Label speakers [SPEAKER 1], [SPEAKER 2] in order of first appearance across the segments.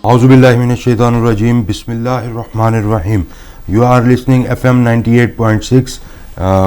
[SPEAKER 1] Auzu billahi minesh-shaytanir-rajim. Bismillahir-rahmanir-rahim. You are listening FM 98.6.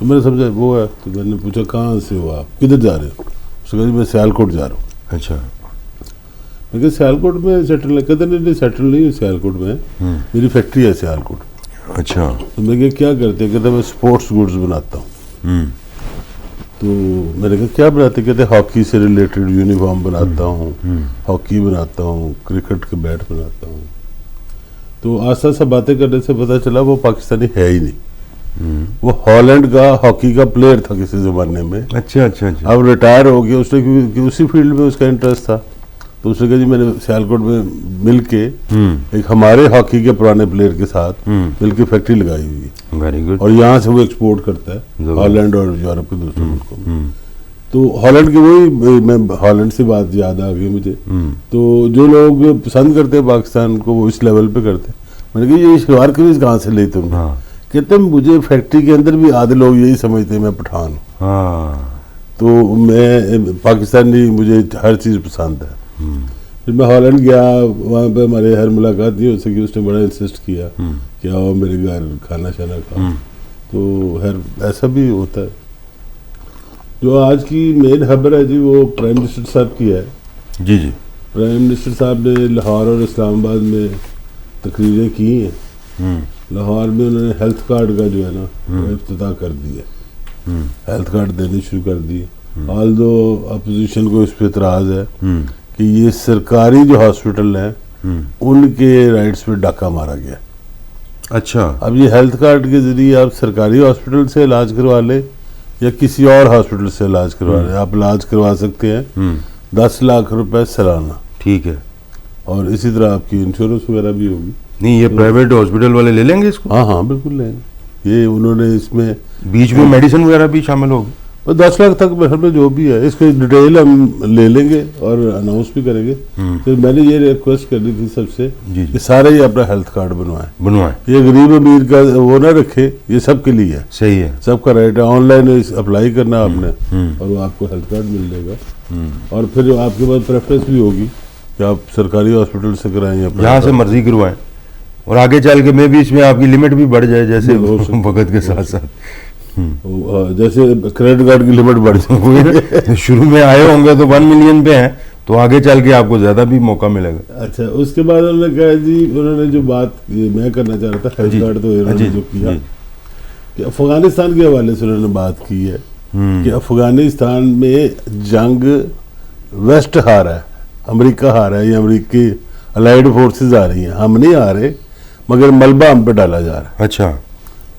[SPEAKER 2] تو میں نے سمجھا وہ ہے، تو میں نے پوچھا کہاں سے ہو آپ، کدھر جا رہے ہو؟ اس نے کہا جی میں سیالکوٹ جا رہا ہوں۔
[SPEAKER 1] اچھا،
[SPEAKER 2] میں کہا سیالکوٹ میں سیٹل ہے؟ کہتے نہیں سیٹل نہیں ہوں سیالکوٹ میں، میری فیکٹری ہے سیالکوٹ۔
[SPEAKER 1] اچھا،
[SPEAKER 2] تو میں کہا کیا کرتے ہیں؟ کہتے میں اسپورٹس گڈز بناتا ہوں۔ تو میں نے کہا کیا بناتے؟ کہتے ہاکی سے ریلیٹڈ یونیفارم بناتا ہوں، ہاکی بناتا ہوں، کرکٹ کے بیٹ بناتا ہوں۔ تو آسا آسا باتیں کرنے سے پتہ چلا وہ پاکستانی ہے ہی نہیں، وہ ہالینڈ کا ہاکی کا پلیئر تھا کسی زمانے میں،
[SPEAKER 1] اچھا اچھا اچھا،
[SPEAKER 2] اب ریٹائر ہو گیا، اس نے کیونکہ اسی فیلڈ میں اس کا انٹرسٹ تھا، تو اس نے کہا جی میں نے سیالکوٹ میں مل کے ایک ہمارے ہاکی کے پرانے پلیئر کے ساتھ مل کے فیکٹری لگائی ہوئی ہے،
[SPEAKER 1] ویری گڈ،
[SPEAKER 2] اور یہاں سے وہ ایکسپورٹ کرتا ہے ہالینڈ اور یورپ کے دوسرے ملکوں میں۔ تو ہالینڈ کی وہی میں ہالینڈ سے بات یاد آ گئی مجھے، تو جو لوگ پسند کرتے ہیں پاکستان کو وہ اس لیول پہ کرتے ہیں۔ میں نے کہا یہ شلوار قمیض کہاں سے لی تم نے؟ کہتے ہیں مجھے فیکٹری کے اندر بھی آدھے لوگ یہی سمجھتے ہیں میں پٹھان ہوں، تو میں پاکستانی مجھے ہر چیز پسند ہے۔ پھر میں ہالینڈ گیا، وہاں پہ ہمارے ہر ملاقات نہیں ہو سکی، اس نے بڑا انسسٹ کیا کہ آؤ میرے گھر کھانا شانا کھاؤ، تو ایسا بھی ہوتا ہے۔ جو آج کی مین خبر ہے جی وہ پرائم منسٹر صاحب کی ہے۔
[SPEAKER 1] جی جی،
[SPEAKER 2] پرائم منسٹر صاحب نے لاہور اور اسلام آباد میں تقریریں کی ہیں۔ لاہور میں انہوں نے ہیلتھ کارڈ کا جو ہے نا افتتاح کر دیا، ہیلتھ کارڈ دینے شروع کر دیے، آل دو اپوزیشن کو اس پہ اعتراض ہے کہ یہ سرکاری جو ہاسپٹل ہیں ان کے رائٹس پہ ڈاکہ مارا گیا۔
[SPEAKER 1] اچھا،
[SPEAKER 2] اب یہ ہیلتھ کارڈ کے ذریعے آپ سرکاری ہاسپٹل سے علاج کروا لیں یا کسی اور ہاسپٹل سے علاج کروا لیں، آپ علاج کروا سکتے ہیں 10 لاکھ روپے سالانہ،
[SPEAKER 1] ٹھیک ہے،
[SPEAKER 2] اور اسی طرح آپ کی انشورنس وغیرہ بھی ہوگی۔
[SPEAKER 1] نہیں یہ پرائیویٹ ہاسپٹل والے لے لیں گے اس کو؟
[SPEAKER 2] ہاں ہاں بالکل لیں گے، یہ انہوں نے اس میں
[SPEAKER 1] بیچ میں میڈیسن وغیرہ بھی شامل ہوگی؟
[SPEAKER 2] 10 لاکھ تک میں جو بھی ہے اس کی ڈیٹیل ہم لے لیں گے اور اناؤنس بھی کریں گے۔ پھر میں نے یہ ریکویسٹ کرنی تھی سب سے کہ سارے ہی اپنا ہیلتھ کارڈ بنوائیں، یہ غریب امیر کا وہ نہ رکھے، یہ سب کے لیے ہے،
[SPEAKER 1] صحیح ہے،
[SPEAKER 2] سب کا رائٹ ہے۔ آن لائن اپلائی کرنا آپ نے اور وہ آپ کو ہیلتھ کارڈ مل جائے گا، اور پھر آپ کے پاس پریفرنس بھی ہوگی کہ آپ سرکاری ہاسپٹل سے کرائیں یا
[SPEAKER 1] جہاں سے مرضی کروائیں، اور آگے چل کے میں بھی اس میں آپ کی لمٹ بھی بڑھ جائے جیسے وقت کے ساتھ ساتھ،
[SPEAKER 2] جیسے کریڈٹ کارڈ کی لمٹ بڑھ جائے۔
[SPEAKER 1] شروع میں آئے ہوں گے تو 1 ملین پہ ہیں، تو آگے چل کے آپ کو زیادہ بھی موقع ملے گا۔
[SPEAKER 2] اچھا، اس کے بعد انہوں نے کہا جی انہوں نے جو بات میں کرنا چاہ رہا تھا ہیلتھ کارڈ، تو انہوں نے جو کیا کہ افغانستان کے حوالے سے انہوں نے بات کی ہے کہ افغانستان میں جنگ ویسٹ ہار ہے، امریکہ ہار ہے، یا امریکی الائیڈ فورسز آ رہی ہیں، ہم نہیں آ رہے مگر ملبہ ہم پہ ڈالا جا رہا ہے۔
[SPEAKER 1] اچھا،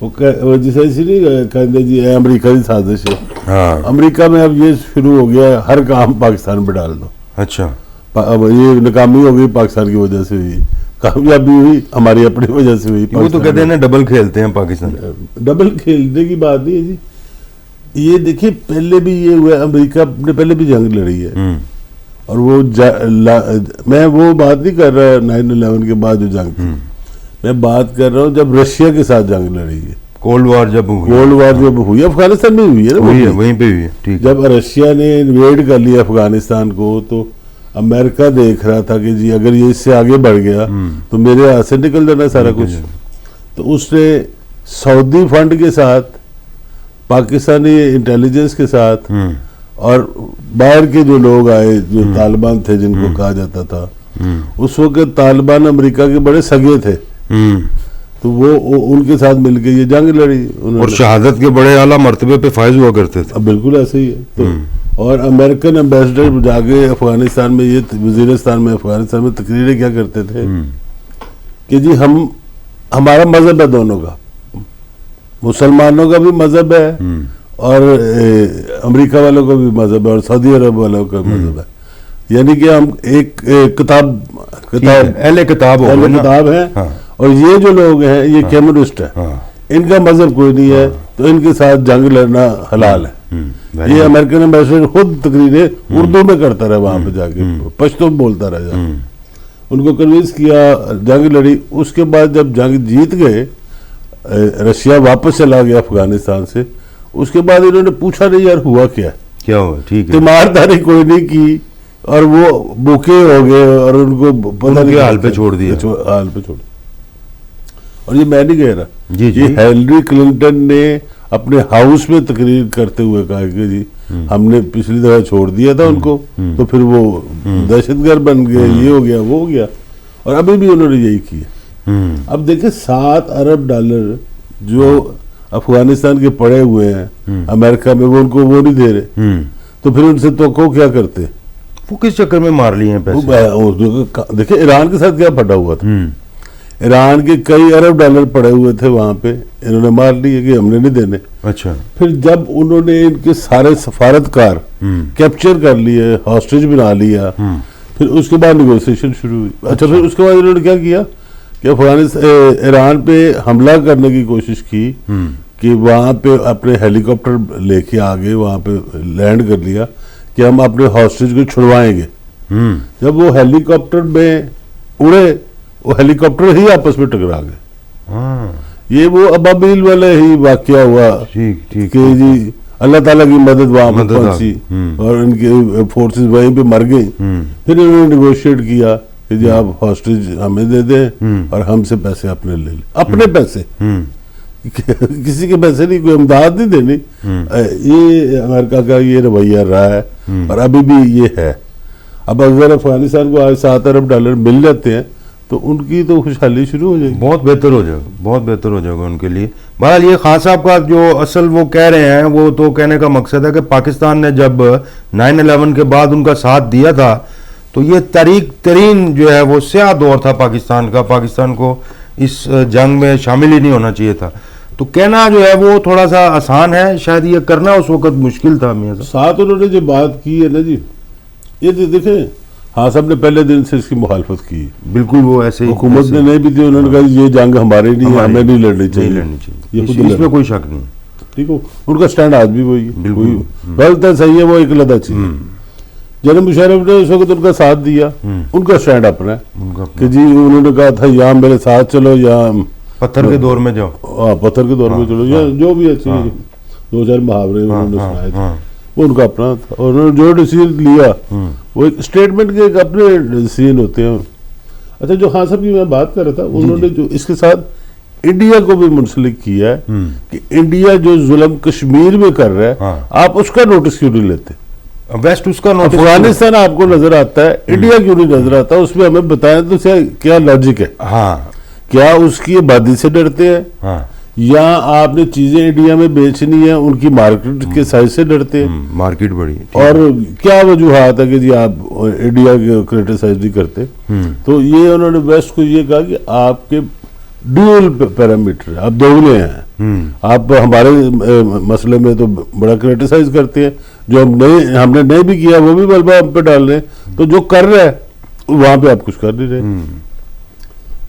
[SPEAKER 2] وہ جیسے اسی نہیں کہتے جی اے امریکہ کی سازش ہے،
[SPEAKER 1] ہاں،
[SPEAKER 2] امریکہ میں اب یہ شروع ہو گیا ہے ہر کام پاکستان پہ ڈال دو۔
[SPEAKER 1] اچھا،
[SPEAKER 2] اب یہ ناکامی ہو گئی پاکستان کی وجہ سے ہوئی، کامیابی ہوئی ہماری اپنی وجہ سے ہوئی۔
[SPEAKER 1] وہ تو کہتے ہیں نا ڈبل کھیلتے ہیں پاکستان،
[SPEAKER 2] ڈبل کھیلنے کی بات نہیں ہے جی، یہ دیکھیے پہلے بھی یہ ہوا ہے، امریکہ نے پہلے بھی جنگ لڑی ہے، اور وہ میں وہ بات نہیں کر رہا 9/11 کے بعد جو جنگ تھی، میں بات کر رہا ہوں جب رشیا کے ساتھ جنگ لڑی ہے،
[SPEAKER 1] کولڈ وار جب ہوئی،
[SPEAKER 2] کولڈ وار جب ہوئی افغانستان میں ہوئی ہے نا،
[SPEAKER 1] وہیں پہ ہوئی ہے، ٹھیک،
[SPEAKER 2] جب رشیا نے انویڈ کر لیا افغانستان کو تو امریکہ دیکھ رہا تھا کہ جی اگر یہ اس سے آگے بڑھ گیا تو میرے ہاتھ سے نکل جانا سارا کچھ، تو اس نے سعودی فنڈ کے ساتھ، پاکستانی انٹیلیجنس کے ساتھ، اور باہر کے جو لوگ آئے جو طالبان تھے جن کو کہا جاتا تھا، اس وقت طالبان امریکہ کے بڑے سگے تھے، تو وہ ان کے ساتھ مل کے یہ جنگ لڑی،
[SPEAKER 1] اور شہادت کے بڑے اعلیٰ مرتبے پہ فائز ہوا کرتے تھے۔
[SPEAKER 2] بالکل ایسے ہی ہے، تو اور امریکن ایمبیسڈر جا کے افغانستان میں، یہ وزیرستان میں، افغانستان میں تقریریں کیا کرتے تھے کہ جی ہمارا مذہب ہے دونوں کا، مسلمانوں کا بھی مذہب ہے اور امریکہ والوں کا بھی مذہب ہے اور سعودی عرب والوں کا مذہب ہے، یعنی کہ ہم ایک اہل کتاب ہیں، اور یہ جو لوگ ہیں یہ کمیونسٹ ہیں، ان کا مذہب کوئی نہیں ہے، تو ان کے ساتھ جنگ لڑنا حلال ہے۔ یہ امریکن ایمبیسڈر خود تقریریں اردو میں کرتا رہا، وہاں پہ جا کے پشتو بولتا رہا، ان کو کنوینس کیا، جنگ لڑی۔ اس کے بعد جب جنگ جیت گئے، رشیا واپس چلا گیا افغانستان سے، اس کے بعد انہوں نے پوچھا نہیں یار ہوا کیا
[SPEAKER 1] ہوا، ٹھیک ہے،
[SPEAKER 2] تیمارداری کوئی نہیں کی، اور وہ بھوکے ہو گئے اور ان کو پتہ نہیں
[SPEAKER 1] حال پہ چھوڑ دیا،
[SPEAKER 2] حال پہ چھوڑ دیا۔ اور یہ میں نہیں کہہ رہا،
[SPEAKER 1] جی
[SPEAKER 2] یہ ہیلری کلنٹن نے اپنے ہاؤس میں تقریر کرتے ہوئے کہا کہ جی ہم نے پچھلی دفعہ چھوڑ دیا تھا ان کو تو پھر وہ دہشت گرد بن گئے، یہ ہو گیا وہ ہو گیا، اور ابھی بھی انہوں نے یہی کیا۔ اب دیکھیں 7 ارب ڈالر جو افغانستان کے پڑے ہوئے ہیں امریکہ میں، وہ ان کو وہ نہیں دے رہے، تو پھر ان سے توقع کیا کرتے؟
[SPEAKER 1] وہ کس چکر میں مار لیے ہیں پیسے؟
[SPEAKER 2] دیکھیں ایران کے ساتھ کیا پھٹا ہوا تھا، ایران کے کئی ارب ڈالر پڑے ہوئے تھے وہاں پہ، انہوں نے مار لیے کہ ہم نے نہیں دینے۔
[SPEAKER 1] اچھا،
[SPEAKER 2] پھر جب انہوں نے ان کے سارے سفارتکار کیپچر کر لیے، ہاسٹیج بنا لیا، پھر اس کے بعد نیگوسیشن شروع ہوئی۔ اچھا، پھر اس کے بعد انہوں نے کیا کیا کہ ایران پہ حملہ کرنے کی کوشش کی، کہ وہاں پہ اپنے ہیلی کاپٹر لے کے آگے وہاں پہ لینڈ کر لیا کہ ہم اپنے ہاسٹیج کو چھڑوائیں گے۔ جب وہ ہیلی کاپٹر میں اڑے، وہ ہیلی کاپٹر ہی آپس میں ٹکرا گئے۔ یہ وہ ابابیل والے ہی واقعہ ہوا کہ جی اللہ تعالیٰ کی مدد وہاں پہ پہنچی اور ان کے فورسز وہیں پہ مر گئی۔ پھر انہوں نے نیگوشیٹ کیا کہ جی آپ ہاسٹیج ہمیں دے دیں اور ہم سے پیسے اپنے لے لیں، اپنے پیسے، کسی کے پیسے نہیں، کوئی امداد نہیں دینی۔ یہ امریکہ کا یہ رویہ رہا ہے اور ابھی بھی یہ ہے۔ اب اگر افغانستان کو آج 7 ارب ڈالر مل جاتے ہیں تو ان کی تو خوشحالی شروع ہو جائے گی،
[SPEAKER 1] بہت بہتر ہو جائے گا، بہت بہتر ہو جائے گا ان کے لیے۔ بہرحال یہ خان صاحب کا جو اصل وہ کہہ رہے ہیں، وہ تو کہنے کا مقصد ہے کہ پاکستان نے جب 9/11 کے بعد ان کا ساتھ دیا تھا تو یہ تاریک ترین جو ہے وہ سیاہ دور تھا پاکستان کا، پاکستان کو اس جنگ میں شامل ہی نہیں ہونا چاہیے تھا۔ تو کہنا جو ہے وہ تھوڑا سا آسان ہے، شاید یہ کرنا اس وقت مشکل تھا۔ میاں صاحب
[SPEAKER 2] ساتھ انہوں نے جو بات کی ہے نا جی، یہ دیکھیں ہاں صاحب نے پہلے دن سے اس کی مخالفت کی،
[SPEAKER 1] بالکل وہ ایسے ہی
[SPEAKER 2] حکومت نے نہیں بھی تھی، انہوں نے کہا یہ جنگ ہماری نہیں ہے، ہمیں نہیں لڑنی چاہیے،
[SPEAKER 1] اس میں کوئی شک نہیں۔
[SPEAKER 2] ٹھیک ہو، ان کا سٹینڈ آج بھی وہی ہے، غلط ہے صحیح ہے وہ ایک لدا چیز۔ جنرل مشرف نے اس وقت ان کا ساتھ دیا، ان کا سٹینڈ اپنا ہے کہ جی انہوں نے کہا تھا یا میرے ساتھ چلو یا
[SPEAKER 1] پتھر کے دور میں جاؤ،
[SPEAKER 2] پتھر کے دور میں چلو، یا جو بھی اچھی 2-4 محاورے انہوں نے سنائے تھے، وہ ان کا اپنا تھا، اور انہوں نے جو ڈیسیژن لیا وہ ایک اسٹیٹمنٹ کے ایک اپنے ڈیسیژن ہوتے ہیں۔ اچھا، جو خان صاحب کی میں بات کر رہا تھا، انہوں نے جو اس کے ساتھ انڈیا کو بھی منسلک کیا ہے کہ انڈیا جو ظلم کشمیر میں کر رہا ہے آپ اس کا نوٹس کیوں نہیں لیتے؟
[SPEAKER 1] ویسٹ اس کا نوٹس،
[SPEAKER 2] افغانستان آپ کو نظر آتا ہے، انڈیا کیوں نہیں نظر آتا؟ اس میں ہمیں بتائیں تو کیا لاجک ہے؟
[SPEAKER 1] ہاں،
[SPEAKER 2] کیا اس کی آبادی سے ڈرتے ہیں، یا آپ نے چیزیں انڈیا میں بیچنی ہے ان کی مارکیٹ کے سائز سے ڈرتے ہیں؟
[SPEAKER 1] مارکیٹ بڑی،
[SPEAKER 2] اور کیا وجوہات ہے کہ جی آپ انڈیا کے کرٹیسائز نہیں کرتے؟ تو یہ انہوں نے ویسٹ کو یہ کہا کہ آپ کے ڈیول پیرامیٹر، آپ دوگلے ہیں، آپ ہمارے مسئلے میں تو بڑا کرٹیسائز کرتے ہیں، جو ہم نے نہیں بھی کیا وہ بھی ملبہ ہم پہ ڈال رہے ہیں، تو جو کر رہے ہیں وہاں پہ آپ کچھ کر نہیں رہے۔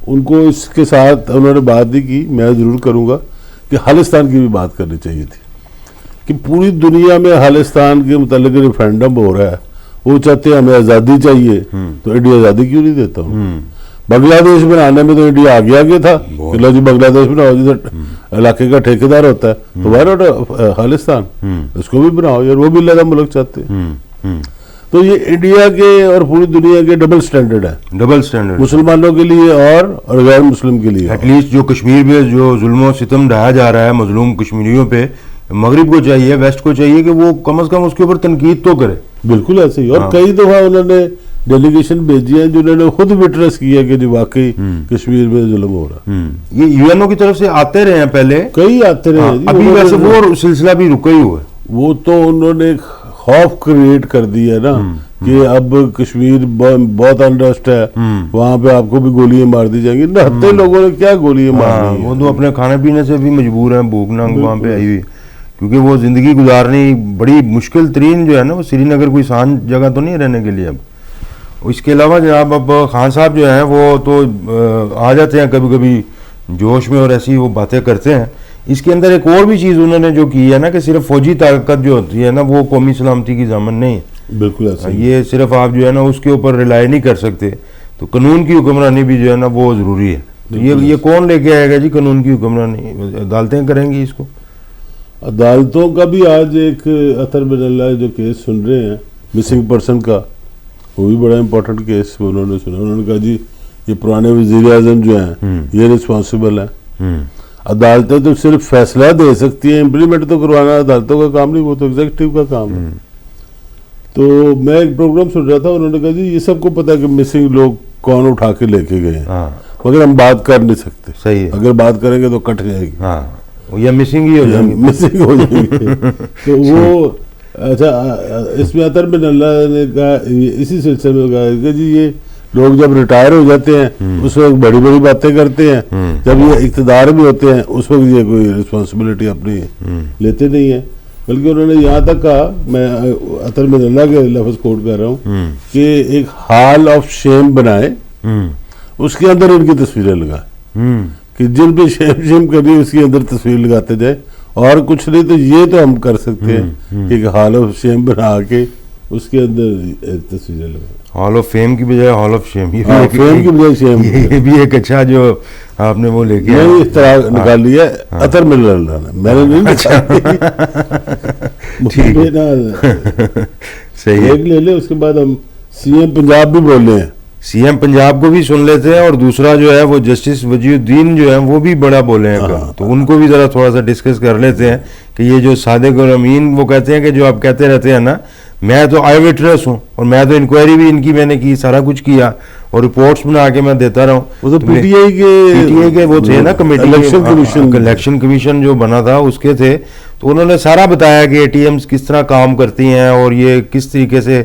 [SPEAKER 2] ان کو اس کے ساتھ انہوں نے بات نہیں کی، میں ضرور کروں گا کہ خالستان کی بھی بات کرنی چاہیے تھی کہ پوری دنیا میں خالستان کے متعلق ریفرینڈم ہو رہا ہے، وہ چاہتے ہیں ہمیں آزادی چاہیے، تو انڈیا آزادی کیوں نہیں دیتا ہوں؟ بنگلہ دیش بنانے میں تو انڈیا آگے تھا کہ لو جی بنگلہ دیش بناؤ، جیسے علاقے کا ٹھیکیدار ہوتا ہے، تو وائی ناٹ خالستان، اس کو بھی بناؤ یار، وہ بھی علیحدہ ملک چاہتے ہیں۔ تو یہ انڈیا کے اور پوری دنیا کے ڈبل سٹینڈرڈ ہے،
[SPEAKER 1] ڈبل سٹینڈرڈ
[SPEAKER 2] مسلمانوں کے لیے اور غیر مسلم کے لیے۔
[SPEAKER 1] ایٹ لیسٹ جو کشمیر میں جو ظلم و ستم ڈھایا جا رہا ہے مظلوم کشمیریوں پہ، مغرب کو چاہیے، ویسٹ کو چاہیے کہ وہ کم از کم اس کے اوپر تنقید تو کرے۔
[SPEAKER 2] بالکل ایسے ہی، اور کئی دفعہ انہوں نے ڈیلیگیشن بھیجی ہے جنہوں نے خود وٹنس کیا کہ جو واقعی کشمیر میں ظلم ہو رہا۔
[SPEAKER 1] یہ یو این او کی طرف سے آتے رہے ہیں پہلے،
[SPEAKER 2] کئی آتے رہے،
[SPEAKER 1] ابھی ویسے وہ سلسلہ بھی رکا ہی ہوا ہے۔
[SPEAKER 2] وہ تو انہوں نے خوف کریٹ کر دیا نا کہ اب کشمیر بہت انرسٹ ہے، وہاں پہ آپ کو بھی گولیاں مار دی جائیں گی۔ نہتے لوگوں نے کیا گولیاں مارنی ہیں،
[SPEAKER 1] وہ تو اپنے کھانے پینے سے بھی مجبور ہیں، بھوک ننگ وہاں پہ آئی ہوئی، کیونکہ وہ زندگی گزارنی بڑی مشکل ترین جو ہے نا، وہ سری نگر کوئی آسان جگہ تو نہیں رہنے کے لیے۔ اب اس کے علاوہ جناب اب خان صاحب جو ہیں وہ تو آ جاتے ہیں کبھی کبھی جوش میں اور ایسی وہ باتیں کرتے ہیں۔ اس کے اندر ایک اور بھی چیز انہوں نے جو کی ہے نا کہ صرف فوجی طاقت جو ہوتی ہے نا وہ قومی سلامتی کی ضامن نہیں ہے۔
[SPEAKER 2] بالکل ایسا
[SPEAKER 1] یہ صرف آپ جو ہے نا اس کے اوپر ریلائی نہیں کر سکتے، تو قانون کی حکمرانی بھی جو ہے نا وہ ضروری ہے۔ تو یہ کون لے کے آئے گا جی قانون کی حکمرانی؟ عدالتیں کریں گی اس کو؟
[SPEAKER 2] عدالتوں کا بھی آج ایک اطہر بن اللہ جو کیس سن رہے ہیں مسنگ پرسن کا، وہ بھی بڑا امپورٹنٹ کیس انہوں نے سنا۔ انہوں نے کہا جی یہ پرانے وزیر اعظم جو ہیں یہ رسپانسبل ہیں۔ عدالتیں تو صرف فیصلہ دے سکتی ہیں, امپلیمنٹ تو کروانا عدالتوں کا کام نہیں, وہ تو ایگزیکٹو کا کام ہے. تو میں ایک پروگرام سن رہا تھا, انہوں نے کہا جی یہ سب کو پتا کہ مسنگ لوگ کون اٹھا کے لے کے گئے ہیں, مگر ہم بات کر نہیں سکتے.
[SPEAKER 1] صحیح ہے,
[SPEAKER 2] اگر بات کریں گے تو کٹ جائے گی,
[SPEAKER 1] ہاں یا مسنگ ہی ہو جائیں گے,
[SPEAKER 2] مسنگ ہو جائیں گے. تو وہ اچھا اس میں عطر بن اللہ نے کہا اسی سلسلے میں کہا کہ جی یہ لوگ جب ریٹائر ہو جاتے ہیں اس وقت بڑی بڑی باتیں کرتے ہیں, جب یہ اقتدار بھی ہوتے ہیں اس وقت یہ کوئی رسپانسبلٹی اپنی لیتے نہیں ہیں. بلکہ انہوں نے یہاں تک کہا, میں عطر بن اللہ کے لفظ کوٹ کر رہا ہوں, کہ ایک ہال آف شیم بنائے, اس کے اندر ان کی تصویریں لگائیں, کہ جن پہ شیم کرنی اس کے اندر تصویر لگاتے جائے, اور کچھ نہیں تو یہ تو ہم کر سکتے ہیں کہ ایک ہال آف شیم بنا کے اس کے اندر تصویریں لگائیں.
[SPEAKER 1] ہال آف فیم کی بجائے ہال آف شیم,
[SPEAKER 2] فیم کی بجائے شیم,
[SPEAKER 1] یہ بھی ایک اچھا جو آپ نے وہ لے کے
[SPEAKER 2] میں اختراع نکال لیا عطر بن اللہ نے, میں نے نہیں
[SPEAKER 1] صحیح.
[SPEAKER 2] ایک لے لے, اس کے بعد ہم سی ایم پنجاب بھی بول رہے ہیں,
[SPEAKER 1] سی ایم پنجاب کو بھی سن لیتے ہیں, اور دوسرا جو ہے وہ جسٹس وجی الدین جو ہے وہ بھی بڑا بولے ہیں, تو ان کو بھی ذرا تھوڑا سا ڈسکس کر لیتے ہیں کہ یہ جو صادق اور امین وہ کہتے ہیں کہ جو آپ کہتے رہتے ہیں نا, میں تو آئی وٹنس ہوں اور میں تو انکوائری بھی ان کی میں نے کی, سارا کچھ کیا اور رپورٹس بنا کے میں دیتا رہا ہوں.
[SPEAKER 2] وہ تو پی ٹی آئی کے
[SPEAKER 1] وہ تھے نا کمیٹی, الیکشن کمیشن جو بنا تھا اس کے تھے, تو انہوں نے سارا بتایا کہ اے ٹی ایمز کس طرح کام کرتی ہیں اور یہ کس طریقے سے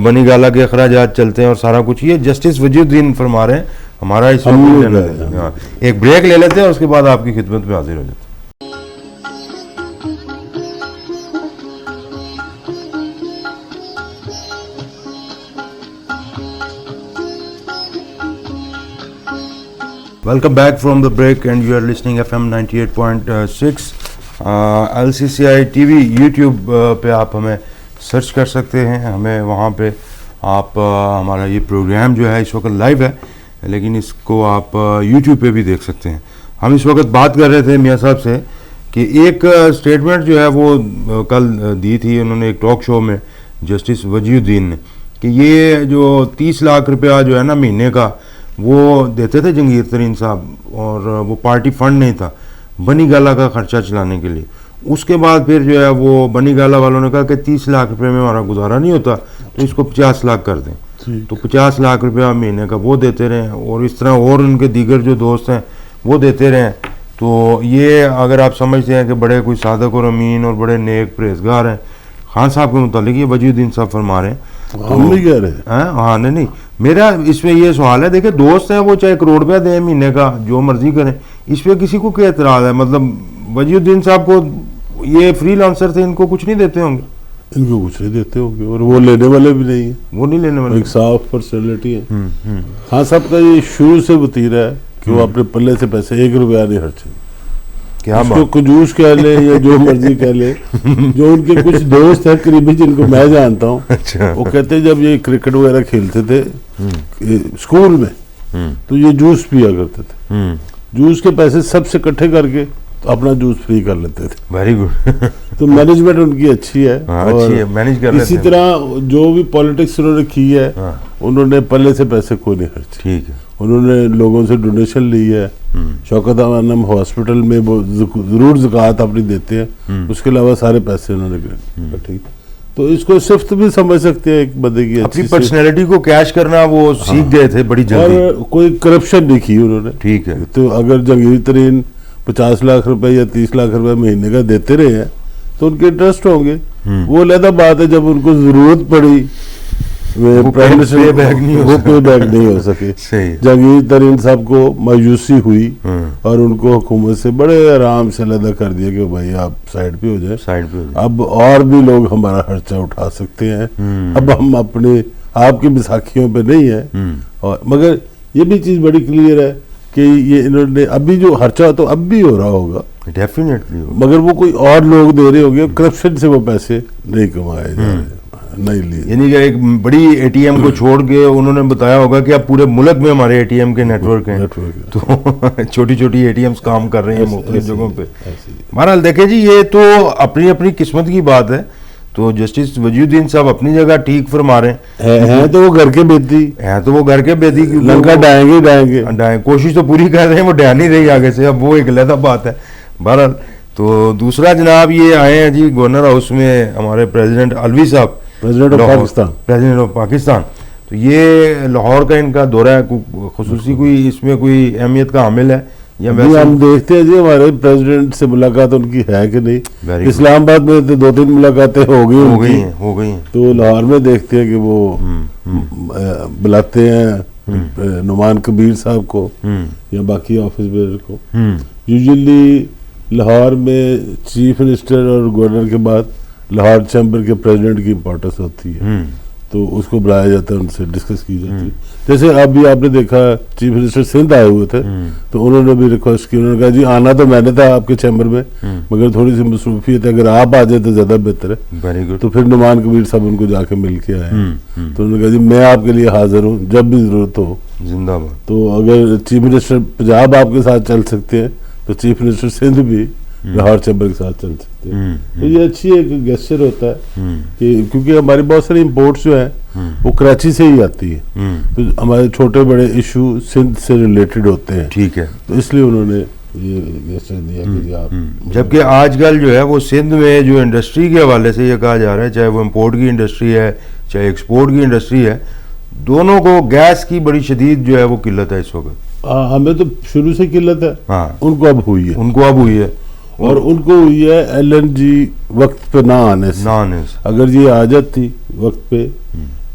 [SPEAKER 1] بنی گالا کے اخراجات چلتے ہیں اور سارا کچھ. یہ جسٹس وجی الدین فرما رہے ہیں, ہمارا اس وقت ایک بریک لے لیتے ہیں, اس کے بعد آپ کی خدمت میں حاضر ہو جاتے ہیں. Welcome back from the break and you are listening FM 98.6 LCCI TV YouTube پہ آپ ہمیں سرچ کر سکتے ہیں, ہمیں وہاں پہ آپ ہمارا یہ پروگرام جو ہے اس وقت لائیو ہے, لیکن اس کو آپ یوٹیوب پہ بھی دیکھ سکتے ہیں. ہم اس وقت بات کر رہے تھے میاں صاحب سے کہ ایک اسٹیٹمنٹ جو ہے وہ کل دی تھی انہوں نے ایک ٹاک شو میں جسٹس وجی الدین نے, کہ یہ جو 30 لاکھ روپیہ جو ہے نا مہینے کا وہ دیتے تھے جنگیر ترین صاحب, اور وہ پارٹی فنڈ نہیں تھا بنی گالا کا خرچہ چلانے کے لیے. اس کے بعد پھر جو ہے وہ بنی گالا والوں نے کہا کہ 30 لاکھ روپے میں ہمارا گزارا نہیں ہوتا تو اس کو 50 لاکھ کر دیں, تو 50 لاکھ روپیہ مہینے کا وہ دیتے رہے, اور اس طرح اور ان کے دیگر جو دوست ہیں وہ دیتے رہے. تو یہ اگر آپ سمجھتے ہیں کہ بڑے کوئی صادق اور امین اور بڑے نیک پرہیزگار ہیں, خان صاحب کے متعلق یہ وجی الدین صاحب فرما رہے ہیں,
[SPEAKER 2] ہم نہیں کہہ رہے.
[SPEAKER 1] ہاں نہیں, میرا اس میں یہ سوال ہے, دیکھیں دوست ہیں وہ چاہے کروڑ روپیہ دیں مہینے کا جو مرضی کریں, اس پہ کسی کو کیا اعتراض ہے؟ مطلب وجی الدین صاحب کو یہ فری لانسر تھے, ان کو کچھ نہیں دیتے ہوں گے,
[SPEAKER 2] ان کو کچھ نہیں دیتے ہوں گے, اور وہ لینے والے بھی نہیں ہیں,
[SPEAKER 1] وہ نہیں لینے والے,
[SPEAKER 2] ایک صاف پرسنالٹی ہے. خان صاحب کا یہ شروع سے وتیرہ ہے کہ وہ اپنے پلے سے پیسے 1 روپیہ نہیں خرچے, اس کو کنجوس کہہ لے یا جو مرضی کہہ لے. جو ان کے کچھ دوست ہیں قریبی جن کو میں جانتا ہوں, وہ کہتے ہیں جب یہ کرکٹ وغیرہ کھیلتے تھے اسکول میں تو یہ جوس پیا کرتے تھے, جوس کے پیسے سب سے اکٹھے کر کے اپنا جوس فری کر لیتے تھے.
[SPEAKER 1] Very good.
[SPEAKER 2] تو مینجمنٹ ان کی اچھی ہے,
[SPEAKER 1] مینج کر لیتے ہیں.
[SPEAKER 2] اسی طرح جو بھی پالیٹکس انہوں نے کی ہے انہوں نے پلے سے پیسے کوئی نہیں خرچے.
[SPEAKER 1] ٹھیک ہے,
[SPEAKER 2] انہوں نے لوگوں سے ڈونیشن لی ہے. شوکت عوانم ہاسپٹل میں وہ ضرور زکوٰۃ اپنی دیتے ہیں, اس کے علاوہ سارے پیسے انہوں نے ٹھیک. تو اس کو صفت بھی سمجھ سکتے ہیں ایک بندے کی,
[SPEAKER 1] اپنی پرسنالٹی کو کیش کرنا وہ سیکھ گئے تھے بڑی جلدی,
[SPEAKER 2] اور کوئی کرپشن نہیں کی انہوں نے.
[SPEAKER 1] ٹھیک ہے,
[SPEAKER 2] تو اگر جنگیر ترین 50 لاکھ روپے یا 30 لاکھ روپے مہینے کا دیتے رہے ہیں تو ان کے انٹرسٹ ہوں گے. وہ علیحدہ بات ہے جب ان کو ضرورت پڑی وہ پے بیک نہیں ہو سکے. جنگیر ترین صاحب کو مایوسی ہوئی اور ان کو حکومت سے بڑے آرام سے علیحدہ کر دیا کہ بھائی آپ سائڈ پہ ہو جائیں, اب اور بھی لوگ ہمارا خرچہ اٹھا سکتے ہیں, اب ہم اپنے آپ کی بیساکھیوں پہ نہیں ہیں. اور مگر یہ بھی چیز بڑی کلیئر ہے کہ یہ انہوں نے ابھی جو خرچہ تو اب بھی ہو رہا ہوگا
[SPEAKER 1] ڈیفینیٹلی,
[SPEAKER 2] مگر وہ کوئی اور لوگ دے رہے ہوں گے, کرپشن سے وہ پیسے نہیں کمائے جا رہے, نہیں لیے.
[SPEAKER 1] یعنی کہ ایک بڑی اے ٹی ایم کو چھوڑ کے انہوں نے بتایا ہوگا کہ اب پورے ملک میں ہمارے اے ٹی ایم کے نیٹ ورک ہیں, تو چھوٹی چھوٹی اے ٹی ایمز کام کر رہے ہیں مختلف جگہوں پہ. بہرحال دیکھیں جی, یہ تو اپنی اپنی قسمت کی بات ہے. تو جسٹس وجی الدین صاحب اپنی جگہ ٹھیک فرما رہے
[SPEAKER 2] ہیں تو وہ گھر کے بیتی
[SPEAKER 1] ہیں، تو وہ گھر کے بیدی کی
[SPEAKER 2] لنکا ڈائیں گے
[SPEAKER 1] کوشش تو پوری کر رہے ہیں، وہ ڈیا نہیں رہی آگے سے، اب وہ ایک علیحدہ بات ہے. بہرحال تو دوسرا جناب یہ آئے ہیں جی گورنر ہاؤس میں ہمارے پریزیڈنٹ الوی صاحب، پریزیڈنٹ آف پاکستان. تو یہ لاہور کا ان کا دورہ ہے، خصوصی کوئی اس میں کوئی اہمیت کا حامل ہے یا ویسے؟
[SPEAKER 2] ہم دیکھتے ہیں جی ہمارے پریزیڈنٹ سے ملاقات ان کی ہے کہ نہیں. اسلام آباد میں 2-3 ملاقاتیں ہو گئی
[SPEAKER 1] ہیں.
[SPEAKER 2] تو لاہور میں دیکھتے ہیں کہ وہ بلاتے ہیں نعمان کبیر صاحب کو یا باقی آفس بیئر کو. یوزلی لاہور میں چیف منسٹر اور گورنر کے بعد لاہور چیمبر کے پریزیڈنٹ کی امپورٹنس ہوتی ہے، تو اس کو بلایا جاتا ہے، ان سے ڈسکس کی جاتی ہے. جیسے اب بھی آپ نے دیکھا چیف منسٹر سندھ آئے ہوئے تھے، تو انہوں نے بھی ریکویسٹ کی، انہوں نے کہا جی آنا تو میں نے تھا آپ کے چیمبر میں، مگر تھوڑی سی مصروفیت ہے، اگر آپ آ جائیں تو زیادہ بہتر ہے.
[SPEAKER 1] Very good.
[SPEAKER 2] تو پھر نعمان کبیر صاحب ان کو جا کے مل کے آئے، تو انہوں نے کہا جی میں آپ کے لیے حاضر ہوں جب بھی ضرورت ہو.
[SPEAKER 1] زندہ باد.
[SPEAKER 2] تو اگر چیف منسٹر پنجاب آپ کے ساتھ چل سکتے ہیں تو چیف منسٹر سندھ بھی لاہور چیمبر کے ساتھ چل سکتے ہیں. تو یہ اچھی ایک گیسچر ہوتا ہے کہ کیونکہ ہماری بہت ساری امپورٹس جو ہیں وہ کراچی سے ہی آتی ہے، تو ہمارے چھوٹے بڑے ایشو سندھ سے ریلیٹڈ ہوتے ہیں.
[SPEAKER 1] ٹھیک ہے.
[SPEAKER 2] تو اس لیے انہوں نے یہ گیسچر دیا کہ آپ،
[SPEAKER 1] جبکہ آج کل جو ہے وہ سندھ میں جو انڈسٹری کے حوالے سے یہ کہا جا رہا ہے، چاہے وہ امپورٹ کی انڈسٹری ہے چاہے ایکسپورٹ کی انڈسٹری ہے، دونوں کو گیس کی بڑی شدید جو ہے وہ قلت ہے اس وقت.
[SPEAKER 2] ہمیں تو شروع سے قلت ہے، ان کو اب ہوئی ہے. اور ان کو ہوئی ہے ایل این جی وقت پہ نہ آنے سے. اگر یہ آ جاتی وقت پہ،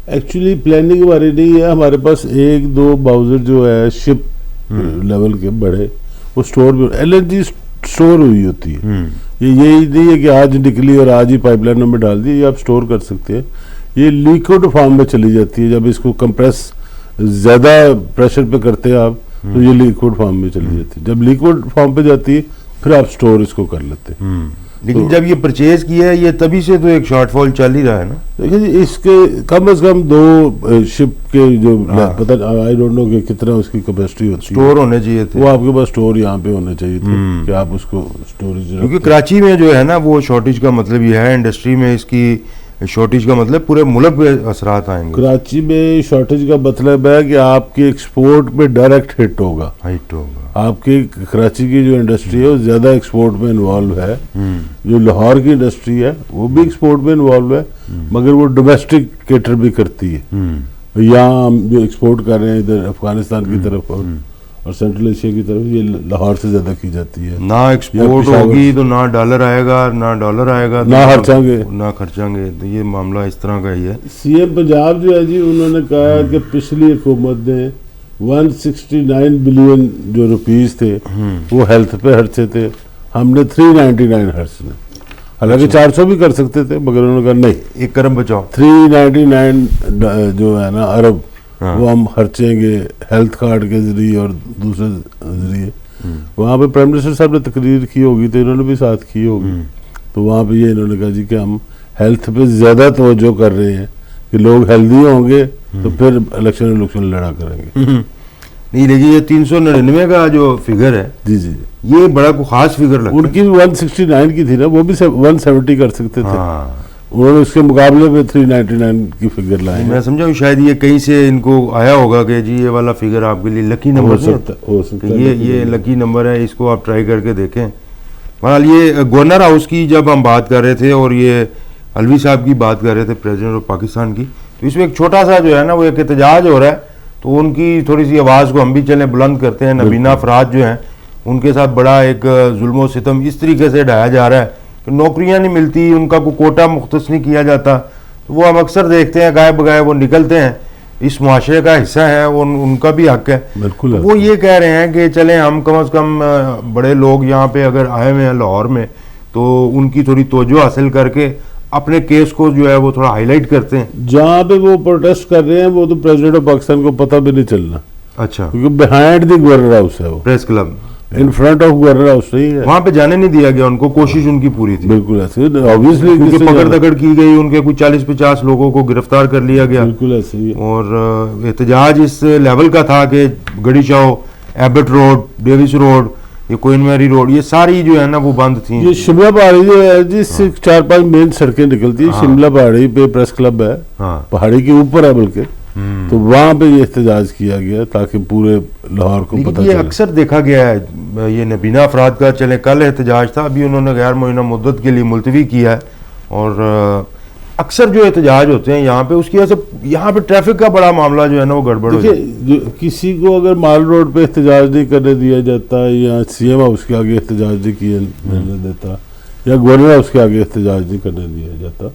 [SPEAKER 2] ایکچولی پلاننگ ہماری نہیں ہے، ہمارے پاس 1-2 باؤزر جو ہے شپ لیول کے بڑے، وہ سٹور بھی ایل این جی سٹور ہوئی ہوتی ہے. یہی نہیں ہے کہ آج نکلی اور آج ہی پائپ لائنوں میں ڈال دی، یہ آپ سٹور کر سکتے ہیں. یہ لیکوڈ فارم میں چلی جاتی ہے، جب اس کو کمپریس زیادہ پریشر پہ کرتے ہیں آپ تو یہ لیکوڈ فارم میں چلی جاتی ہے. جب لیکوڈ فارم پہ جاتی ہے پھر آپ سٹور اس کو کر لیتے ہیں.
[SPEAKER 1] لیکن جب یہ پرچیز کیا ہے یہ تبھی سے تو ایک شارٹ فال چل ہی رہا ہے نا.
[SPEAKER 2] دیکھیں جی اس کے کم از کم 2 شپ کے جو پتہ آئی ڈونٹ نو کہ کتنا اس کی کیپیسٹی ہوتی ہے،
[SPEAKER 1] سٹور ہونے چاہیے تھے،
[SPEAKER 2] وہ آپ کے پاس سٹور یہاں پہ ہونے چاہیے تھے کہ آپ اس کو سٹوریج.
[SPEAKER 1] کیونکہ کراچی میں جو ہے نا وہ شارٹیج کا مطلب یہ ہے، انڈسٹری میں اس کی شارٹیج کا مطلب پورے ملک پہ اثرات آئیں گے.
[SPEAKER 2] کراچی میں شارٹیج کا مطلب ہے کہ آپ کے ایکسپورٹ پہ ڈائریکٹ ہٹ ہوگا. آپ کی کراچی کی جو انڈسٹری ہے وہ زیادہ ایکسپورٹ میں انوالو ہے. جو لاہور کی انڈسٹری ہے وہ بھی ایکسپورٹ میں انوالو ہے، مگر وہ ڈومیسٹک کیٹر بھی کرتی ہے. یہاں ہم جو ایکسپورٹ کر رہے ہیں ادھر افغانستان کی طرف اور سینٹرل ایشیا کی طرف، یہ لاہور سے زیادہ کی جاتی ہے.
[SPEAKER 1] نہ ایکسپورٹ ہوگی تو نہ ڈالر آئے گا،
[SPEAKER 2] نہ
[SPEAKER 1] خرچیں گے. تو یہ معاملہ اس طرح کا ہی ہے.
[SPEAKER 2] سی ایم پنجاب جو ہے جی انہوں نے کہا کہ پچھلی حکومت نے 169 بلین جو روپیز تھے وہ ہیلتھ پہ خرچے تھے، ہم نے 399 خرچنے. حالانکہ 400 بھی کر سکتے تھے، مگر انہوں نے کہا نہیں
[SPEAKER 1] 1 ارب بچاؤ،
[SPEAKER 2] 399 جو ہے نا ارب وہ ہم خرچیں گے ہیلتھ کارڈ کے ذریعے اور دوسرے ذریعے. وہاں پہ پرائم منسٹر صاحب نے تقریر کی ہوگی تو انہوں نے بھی ساتھ کی ہوگی. تو وہاں پہ یہ انہوں نے کہا جی کہ ہم ہیلتھ پہ زیادہ توجہ کر رہے ہیں کہ لوگ ہیلدی ہوں گے تو پھر الیکشن لڑا کریں گے.
[SPEAKER 1] نہیں لیکن یہ 399 کا جو فگر ہے
[SPEAKER 2] جی
[SPEAKER 1] یہ بڑا کوئی خاص فگر لگتا ہے.
[SPEAKER 2] ان کی 169 کی تھی نا، وہ بھی 170 کر سکتے تھے، انہوں نے اس کے مقابلے میں 399 کی فگر لائے.
[SPEAKER 1] میں سمجھا شاید یہ کہیں سے ان کو آیا ہوگا کہ جی یہ والا فگر آپ کے لیے لکی نمبر
[SPEAKER 2] ہو سکتا ہے،
[SPEAKER 1] یہ لکی نمبر ہے، اس کو آپ ٹرائی کر کے دیکھیں. بہرحال یہ گورنر ہاؤس کی جب ہم بات کر رہے تھے اور یہ الوی صاحب کی بات کر رہے تھے پریزیڈنٹ آف پاکستان کی، تو اس میں ایک چھوٹا سا جو ہے نا وہ ایک احتجاج ہو رہا ہے. تو ان کی تھوڑی سی آواز کو ہم بھی چلیں بلند کرتے ہیں. نبینہ افراد جو ہیں ان کے ساتھ بڑا ایک ظلم و ستم اس طریقے سے ڈھایا جا رہا ہے کہ نوکریاں نہیں ملتی، ان کا کوئی کوٹا مختص نہیں کیا جاتا. تو وہ ہم اکثر دیکھتے ہیں گائے بگائے وہ نکلتے ہیں، اس معاشرے کا حصہ ہے، ان کا بھی حق ہے.
[SPEAKER 2] بالکل
[SPEAKER 1] وہ یہ کہہ رہے ہیں کہ چلیں ہم کم از کم بڑے لوگ یہاں پہ اگر آئے ہوئے ہیں لاہور میں تو ان کی تھوڑی توجہ حاصل کر کے اپنے کیس کو جو ہے وہ تھوڑا ہائی لائٹ کرتے ہیں.
[SPEAKER 2] جہاں پہ وہ پروٹیسٹ کر رہے ہیں وہ تو پریزیڈنٹ آف پاکستان کو پتہ بھی نہیں چلنا.
[SPEAKER 1] اچھا،
[SPEAKER 2] کیونکہ بیہائنڈ دی گورنر ہاؤس ہے، وہ
[SPEAKER 1] press club
[SPEAKER 2] in front of governor house نہیں ہے،
[SPEAKER 1] وہاں پہ جانے نہیں دیا گیا ان کو. کوشش ان کی پوری تھی.
[SPEAKER 2] بالکل ایسے obviously
[SPEAKER 1] کیونکہ پکڑ دکڑ کی گئی، ان کے کوئی 40-50 لوگوں کو گرفتار کر لیا گیا.
[SPEAKER 2] بالکل ایسے ہی.
[SPEAKER 1] اور احتجاج اس لیول کا تھا کہ گڑی چاؤ، ایبٹ روڈ، ڈیوس روڈ، یہ کوئن میری روڈ، یہ ساری جو ہے نا وہ بند تھیں.
[SPEAKER 2] یہ شملہ پہاڑی جو ہے جس سے 4-5 مین سڑکیں نکلتی ہیں. شملہ پہاڑی پہ پریس کلب ہے، پہاڑی کے اوپر ہے بلکہ، تو وہاں پہ یہ احتجاج کیا گیا تاکہ پورے لاہور کو پتہ چلے.
[SPEAKER 1] یہ اکثر دیکھا گیا ہے، یہ نبینہ افراد کا چلے کل احتجاج تھا، ابھی انہوں نے غیر معینہ مدت کے لیے ملتوی کیا ہے، اور اکثر جو احتجاج ہوتے ہیں یہاں پہ اس کی وجہ سے یہاں پہ ٹریفک کا بڑا معاملہ جو ہے نا وہ گڑبڑ ہو جاتا ہے.
[SPEAKER 2] دیکھیے کسی کو اگر مال روڈ پہ احتجاج نہیں کرنے دیا جاتا یا سی ایم ہاؤس کے آگے احتجاج نہیں کرنے دیتا یا گورنر ہاؤس کے آگے احتجاج نہیں کرنے دیا جاتا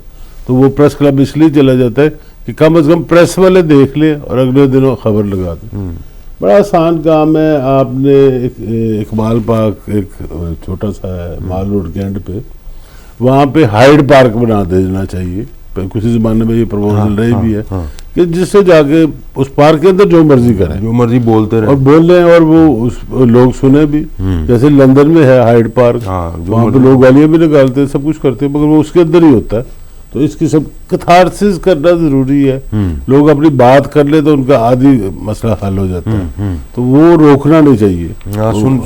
[SPEAKER 2] تو وہ پریس کلب اس لیے چلا جاتا ہے کہ کم از کم پریس والے دیکھ لیں اور اگلے دنوں خبر لگا دیں. بڑا آسان کام ہے. آپ نے اقبال پارک ایک چھوٹا سا ہے مال روڈ کے اینڈ پہ، وہاں پہ ہائیڈ پارک بنا دینا چاہیے. کسی زمانے میں یہ پروپوزل رہی بھی ہے کہ جس سے جا کے اس پارک کے اندر جو مرضی کریں، جو مرضی
[SPEAKER 1] بولتے رہیں
[SPEAKER 2] اور بول رہے ہیں اور وہ لوگ سنیں بھی. جیسے لندن میں ہے ہائیڈ پارک، وہاں پہ لوگ گالیاں بھی نکالتے ہیں، سب کچھ کرتے ہیں، مگر وہ اس کے اندر ہی ہوتا ہے. تو اس کی سب کتھارسس کرنا ضروری ہے. لوگ اپنی بات کر لیں تو ان کا آدھی مسئلہ حل ہو جاتا ہے، تو وہ روکنا نہیں چاہیے،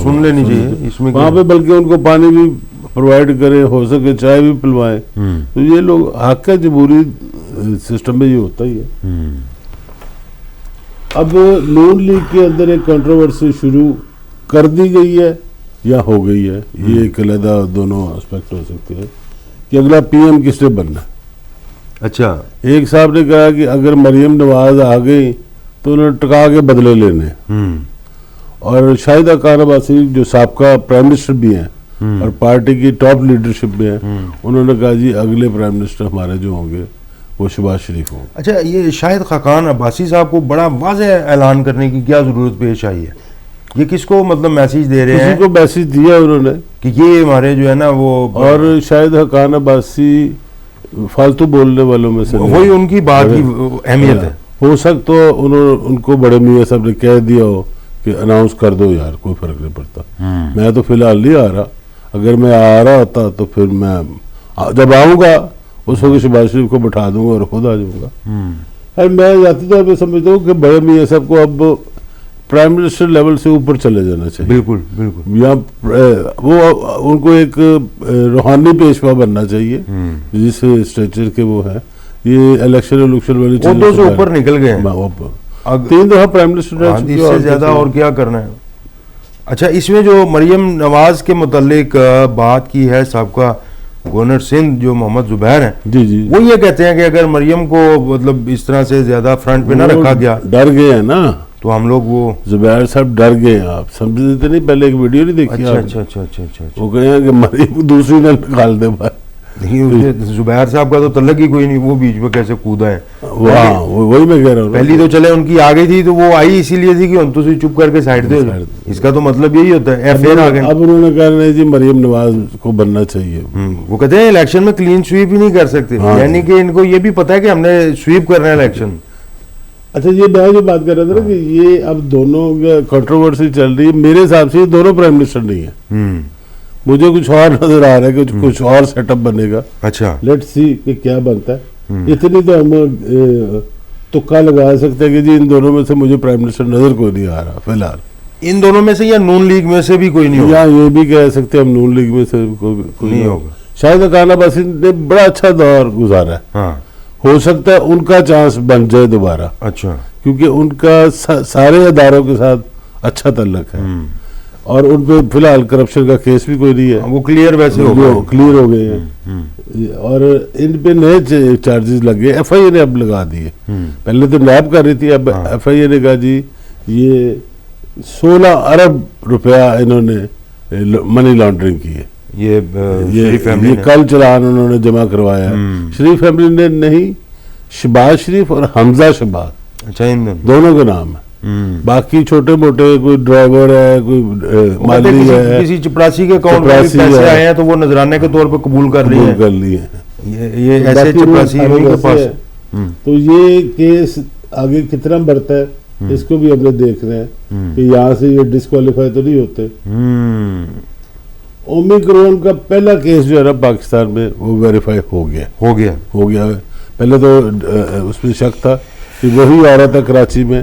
[SPEAKER 1] سن لینی چاہیے اس میں
[SPEAKER 2] وہاں پہ. بلکہ ان کو پانی بھی پرووائڈ کریں، ہو سکے چائے بھی پلوائیں. تو یہ لوگ حق ہے، جمہوری سسٹم میں یہ ہوتا ہی ہے. اب نون لیگ کے اندر ایک کنٹروورسی شروع کر دی گئی ہے یا ہو گئی ہے، یہ ایک علیحدہ دونوں اسپیکٹ ہو سکتے ہیں کہ اگلا پی ایم کس نے بننا.
[SPEAKER 1] اچھا،
[SPEAKER 2] ایک صاحب نے کہا کہ اگر مریم نواز آ گئی تو انہوں نے ٹکا کے بدلے لینے، اور شاہدہ خان عباسی جو سابقہ پرائم منسٹر بھی ہیں اور پارٹی کی ٹاپ لیڈرشپ میں ہیں، انہوں نے کہا جی اگلے پرائم منسٹر ہمارے جو ہوں گے وہ شہباز شریف ہوں.
[SPEAKER 1] اچھا، یہ شاہد خاقان عباسی صاحب کو بڑا واضح اعلان کرنے کی کیا ضرورت پیش آئی ہے؟ یہ کس کو مطلب میسیج دے رہے ہیں؟
[SPEAKER 2] کسی کو میسیج دیا انہوں نے
[SPEAKER 1] کہ یہ ہمارے جو ہے نا وہ،
[SPEAKER 2] اور شاہد خاقان عباسی فالتو بولنے والوں میں سے
[SPEAKER 1] وہی ان کی بات کی اہمیت ہے.
[SPEAKER 2] ہو سکتا تو ان کو بڑے میاں صاحب نے کہہ دیا ہو کہ اناؤنس کر دو یار، کوئی فرق نہیں پڑتا. میں تو فی الحال نہیں آ رہا، اگر میں آ رہا ہوتا تو پھر میں جب آؤں گا اس وقت شہباز شریف کو بٹھا دوں گا اور خود آ جاؤں گا. میں ذاتی طور پہ سمجھتا ہوں کہ بڑے میاں صاحب کو اب پرائم منسٹر لیول سے اوپر چلے جانا چاہیے.
[SPEAKER 1] بالکل بالکل.
[SPEAKER 2] یا وہ ان کو ایک روحانی پیشوا بننا چاہیے جس اسٹیچر کے وہ ہیں. یہ الیکشن والی
[SPEAKER 1] عہدوں سے اوپر نکل گئے ہیں،
[SPEAKER 2] 3 دفعہ پرائم منسٹر،
[SPEAKER 1] اس سے زیادہ اور کیا کرنا ہے. اچھا، اس میں جو مریم نواز کے متعلق بات کی ہے سابقہ گورنر سندھ جو محمد زبیر ہیں،
[SPEAKER 2] جی جی،
[SPEAKER 1] وہ یہ کہتے ہیں کہ اگر مریم کو مطلب اس طرح سے زیادہ فرنٹ پہ نہ رکھا گیا،
[SPEAKER 2] ڈر گئے ہیں نا
[SPEAKER 1] تو ہم لوگ وہ
[SPEAKER 2] زبیر صاحب ڈر گئے ہیں. آپ سمجھتے نہیں؟ پہلے ایک ویڈیو نہیں دیکھی؟
[SPEAKER 1] اچھا،
[SPEAKER 2] وہ کہیں کہ مریم کو دوسری نہ نکال دے بھائی.
[SPEAKER 1] زبیر صاحب کا تو تعلق ہی کوئی نہیں، وہ بیچ میں کیسے کودا ہے.
[SPEAKER 2] وہی میں کہہ رہا ہوں.
[SPEAKER 1] پہلی تو چلے ان کی آ گئی تھی تو وہ آئی اسی لیے تھی کہ ان تو چپ کر کے سائڈ دے. اس کا تو مطلب یہی ہوتا ہے.
[SPEAKER 2] اب انہوں نے کہا نہیں جی مریم نواز کو بننا چاہیے.
[SPEAKER 1] وہ کہتے ہیں الیکشن میں کلین سویپ ہی نہیں کر سکتے، یعنی کہ ان کو یہ بھی پتا ہے کہ ہم نے سویپ کرنا ہے الیکشن.
[SPEAKER 2] اچھا، یہ میں جو بات کر رہا تھا نا کہ یہ اب دونوں کنٹروورسی چل رہی ہے، میرے حساب سے یہ دونوں پرائم منسٹر نہیں ہیں. مجھے کچھ اور نظر آ رہا ہے کہ کچھ اور سیٹ اپ بنے گا.
[SPEAKER 1] اچھا،
[SPEAKER 2] لیٹ سی کہ کیا بنتا ہے. اتنی تو ہم تکا لگا سکتے ہیں کہ جی ان دونوں میں سے مجھے پرائم منسٹر نظر کوئی نہیں آ رہا فی الحال.
[SPEAKER 1] ان دونوں میں سے یا نون لیگ میں سے بھی کوئی نہیں ہوگا،
[SPEAKER 2] یا یہ بھی کہہ سکتے ہم نون لیگ میں سے کوئی نہیں ہوگا. شاہد خاقان عباسی نے بڑا اچھا دور گزارا ہے، ہو سکتا ہے ان کا چانس بن جائے دوبارہ.
[SPEAKER 1] اچھا،
[SPEAKER 2] کیونکہ ان کا سارے اداروں کے ساتھ اچھا تعلق ہے اور ان پہ فی الحال کرپشن کا کیس بھی کوئی نہیں ہے.
[SPEAKER 1] وہ کلیئر ویسے
[SPEAKER 2] کلیئر ہو گئے ہیں اور ان پہ نئے چارجز لگے. ایف آئی اے نے اب لگا دیے. پہلے تو نیب کر رہی تھی، اب ایف آئی اے نے کہا جی یہ 16 ارب روپیہ انہوں نے منی لانڈرنگ کی ہے. یہ کل چلان انہوں نے جمع کروایا ہے. شریف فیملی نے نہیں، شہباز شریف اور حمزہ شہباز، اچھا دونوں کے نام ہے. باقی چھوٹے موٹے کوئی ڈرائیور ہے، کوئی مالی ہے،
[SPEAKER 1] کسی چپراسی کے اکاؤنٹ میں پیسے آئے ہیں تو وہ نذرانے کے طور پہ قبول کر لیے ہیں. یہ ایسے چپراسی ان کے پاس.
[SPEAKER 2] تو یہ کیس آگے کتنا بڑھتا ہے اس کو بھی ہم نے دیکھنا ہے کہ یہاں سے یہ ڈسکوالیفائی تو نہیں ہوتے. اومیکرون کا پہلا کیس جو ہے نا پاکستان میں وہ ویریفائی ہو گیا. پہلے تو اس میں شک تھا کہ وہی عورت ہے کراچی میں